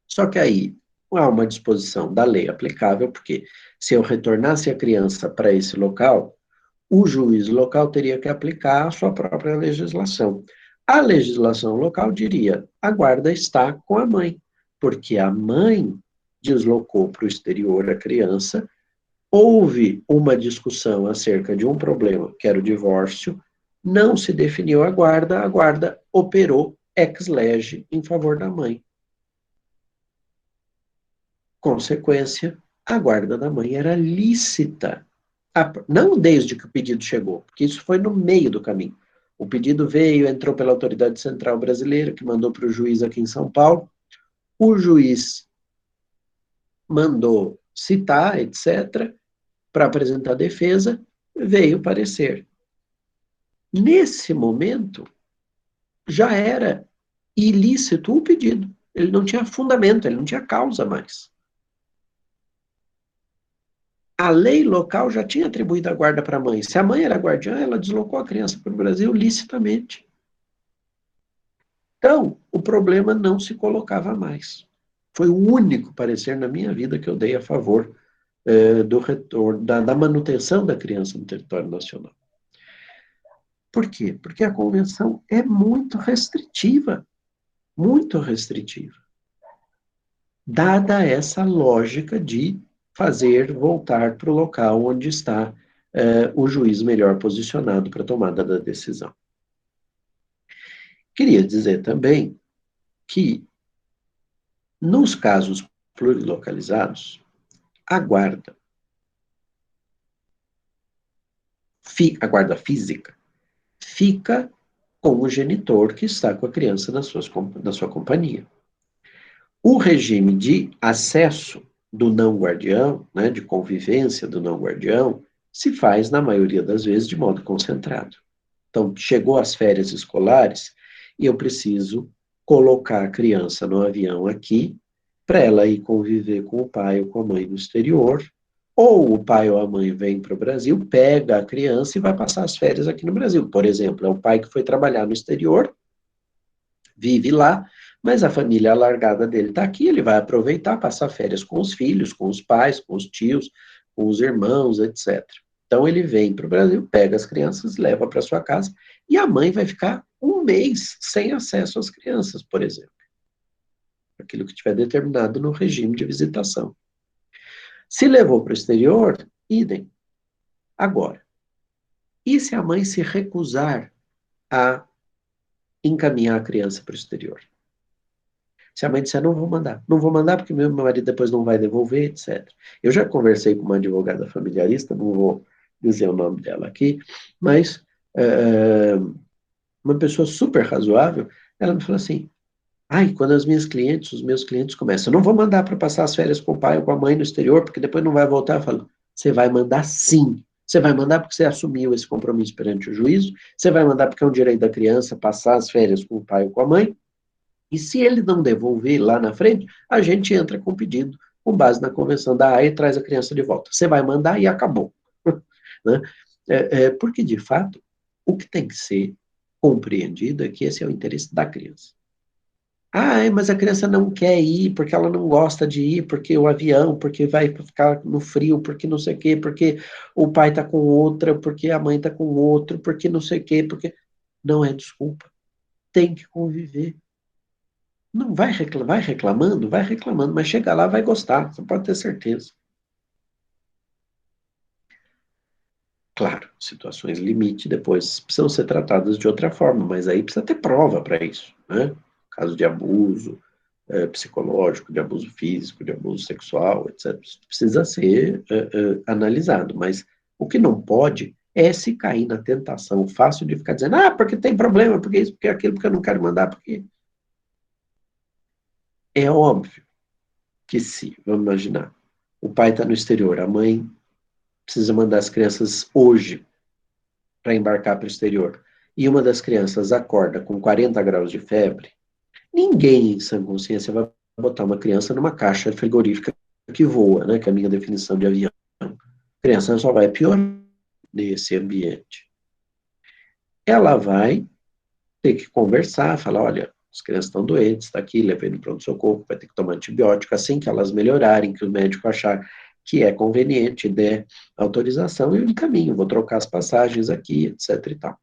Só que aí há uma disposição da lei aplicável, porque se eu retornasse a criança para esse local, o juiz local teria que aplicar a sua própria legislação. A legislação local diria, a guarda está com a mãe, porque a mãe deslocou para o exterior a criança, houve uma discussão acerca de um problema, que era o divórcio, não se definiu a guarda operou ex lege em favor da mãe. Consequência, a guarda da mãe era lícita. Não desde que o pedido chegou, porque isso foi no meio do caminho. O pedido veio, entrou pela Autoridade Central Brasileira, que mandou para o juiz aqui em São Paulo. O juiz mandou citar, etc., para apresentar defesa, veio o parecer. Nesse momento, já era ilícito o pedido. Ele não tinha fundamento, ele não tinha causa mais. A lei local já tinha atribuído a guarda para a mãe. Se a mãe era guardiã, ela deslocou a criança para o Brasil licitamente. Então, o problema não se colocava mais. Foi o único parecer na minha vida que eu dei a favor do retorno, da manutenção da criança no território nacional. Por quê? Porque a convenção é muito restritiva, dada essa lógica de fazer voltar para o local onde está o juiz melhor posicionado para a tomada da decisão. Queria dizer também que, nos casos plurilocalizados, a guarda física fica com o genitor que está com a criança na sua companhia. O regime de acesso do não guardião, né, de convivência do não guardião, se faz, na maioria das vezes, de modo concentrado. Então, chegou as férias escolares e eu preciso colocar a criança no avião aqui para ela ir conviver com o pai ou com a mãe no exterior, ou o pai ou a mãe vem para o Brasil, pega a criança e vai passar as férias aqui no Brasil. Por exemplo, é o pai que foi trabalhar no exterior, vive lá, mas a família alargada dele está aqui, ele vai aproveitar, passar férias com os filhos, com os pais, com os tios, com os irmãos, etc. Então ele vem para o Brasil, pega as crianças, leva para sua casa, e a mãe vai ficar um mês sem acesso às crianças, por exemplo. Aquilo que tiver determinado no regime de visitação. Se levou para o exterior, idem. Agora, e se a mãe se recusar a encaminhar a criança para o exterior? Se a mãe disser, não vou mandar porque meu marido depois não vai devolver, etc. Eu já conversei com uma advogada familiarista, não vou dizer o nome dela aqui, mas uma pessoa super razoável, ela me falou assim, quando os meus clientes começam, não vou mandar para passar as férias com o pai ou com a mãe no exterior, porque depois não vai voltar, eu falo, você vai mandar sim. Você vai mandar porque você assumiu esse compromisso perante o juízo, você vai mandar porque é um direito da criança passar as férias com o pai ou com a mãe, e se ele não devolver lá na frente, a gente entra com pedido, com base na Convenção da Haia e traz a criança de volta. Você vai mandar e acabou. Né? Porque, de fato, o que tem que ser compreendido é que esse é o interesse da criança. Mas a criança não quer ir, porque ela não gosta de ir, porque o avião, porque vai ficar no frio, porque não sei o quê, porque o pai está com outra, porque a mãe está com outro, porque não sei o quê, porque... Não é desculpa. Tem que conviver. Não vai reclamando, mas chega lá, vai gostar, você pode ter certeza. Claro, situações limite depois precisam ser tratadas de outra forma, mas aí precisa ter prova para isso, né? Caso de abuso psicológico, de abuso físico, de abuso sexual, etc. Isso precisa ser analisado, mas o que não pode é se cair na tentação fácil de ficar dizendo, porque tem problema, porque isso, porque aquilo, porque eu não quero mandar, porque... É óbvio que se, vamos imaginar, o pai está no exterior, a mãe precisa mandar as crianças hoje para embarcar para o exterior, e uma das crianças acorda com 40 graus de febre, ninguém em sã consciência vai botar uma criança numa caixa frigorífica que voa, né, que é a minha definição de avião. A criança só vai piorar nesse ambiente. Ela vai ter que conversar, falar, olha, as crianças estão doentes, está aqui, levei no pronto-socorro, vai ter que tomar antibiótico, assim que elas melhorarem, que o médico achar que é conveniente, der autorização, eu encaminho, vou trocar as passagens aqui, etc e tal.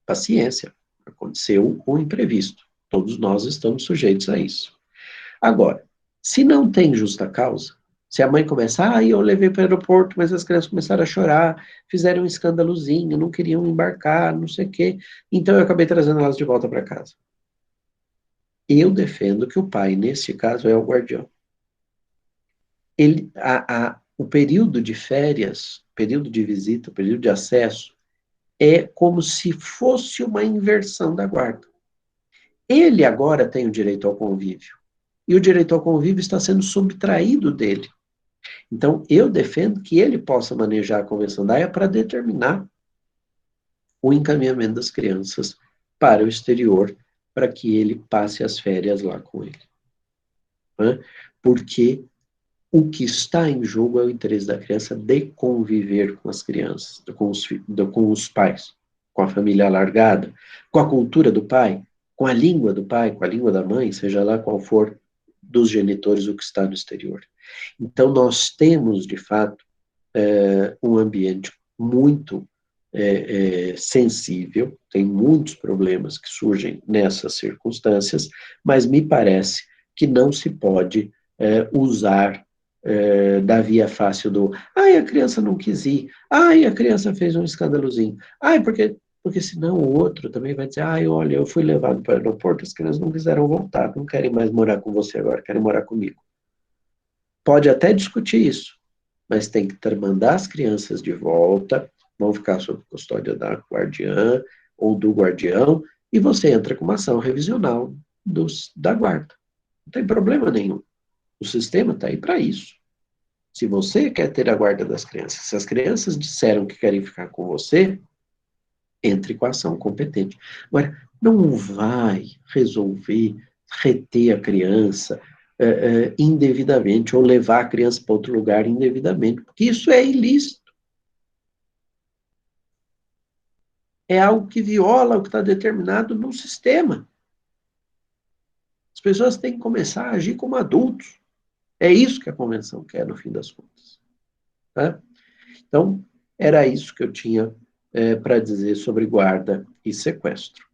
Paciência, aconteceu o imprevisto. Todos nós estamos sujeitos a isso. Agora, se não tem justa causa, se a mãe começar, eu levei para o aeroporto, mas as crianças começaram a chorar, fizeram um escândalozinho, não queriam embarcar, não sei o quê, então eu acabei trazendo elas de volta para casa. Eu defendo que o pai, nesse caso, é o guardião. O período de férias, período de visita, período de acesso, é como se fosse uma inversão da guarda. Ele agora tem o direito ao convívio. E o direito ao convívio está sendo subtraído dele. Então, eu defendo que ele possa manejar a Convenção da Haia para determinar o encaminhamento das crianças para o exterior, para que ele passe as férias lá com ele. Né? Porque o que está em jogo é o interesse da criança de conviver com as crianças, com os pais, com a família alargada, com a cultura do pai, com a língua do pai, com a língua da mãe, seja lá qual for dos genitores o que está no exterior. Então, nós temos, de fato, um ambiente muito sensível, tem muitos problemas que surgem nessas circunstâncias, mas me parece que não se pode usar da via fácil do a criança não quis ir, a criança fez um escândalozinho, porque senão o outro também vai dizer, olha, eu fui levado para o aeroporto, as crianças não quiseram voltar, não querem mais morar com você agora, querem morar comigo. Pode até discutir isso, mas tem que mandar as crianças de volta, vão ficar sob custódia da guardiã ou do guardião, e você entra com uma ação revisional da guarda. Não tem problema nenhum. O sistema está aí para isso. Se você quer ter a guarda das crianças, se as crianças disseram que querem ficar com você, entre com a ação competente. Agora, não vai resolver reter a criança indevidamente ou levar a criança para outro lugar indevidamente, porque isso é ilícito. É algo que viola o que está determinado no sistema. As pessoas têm que começar a agir como adultos. É isso que a convenção quer, no fim das contas. Tá? Então, era isso que eu tinha para dizer sobre guarda e sequestro.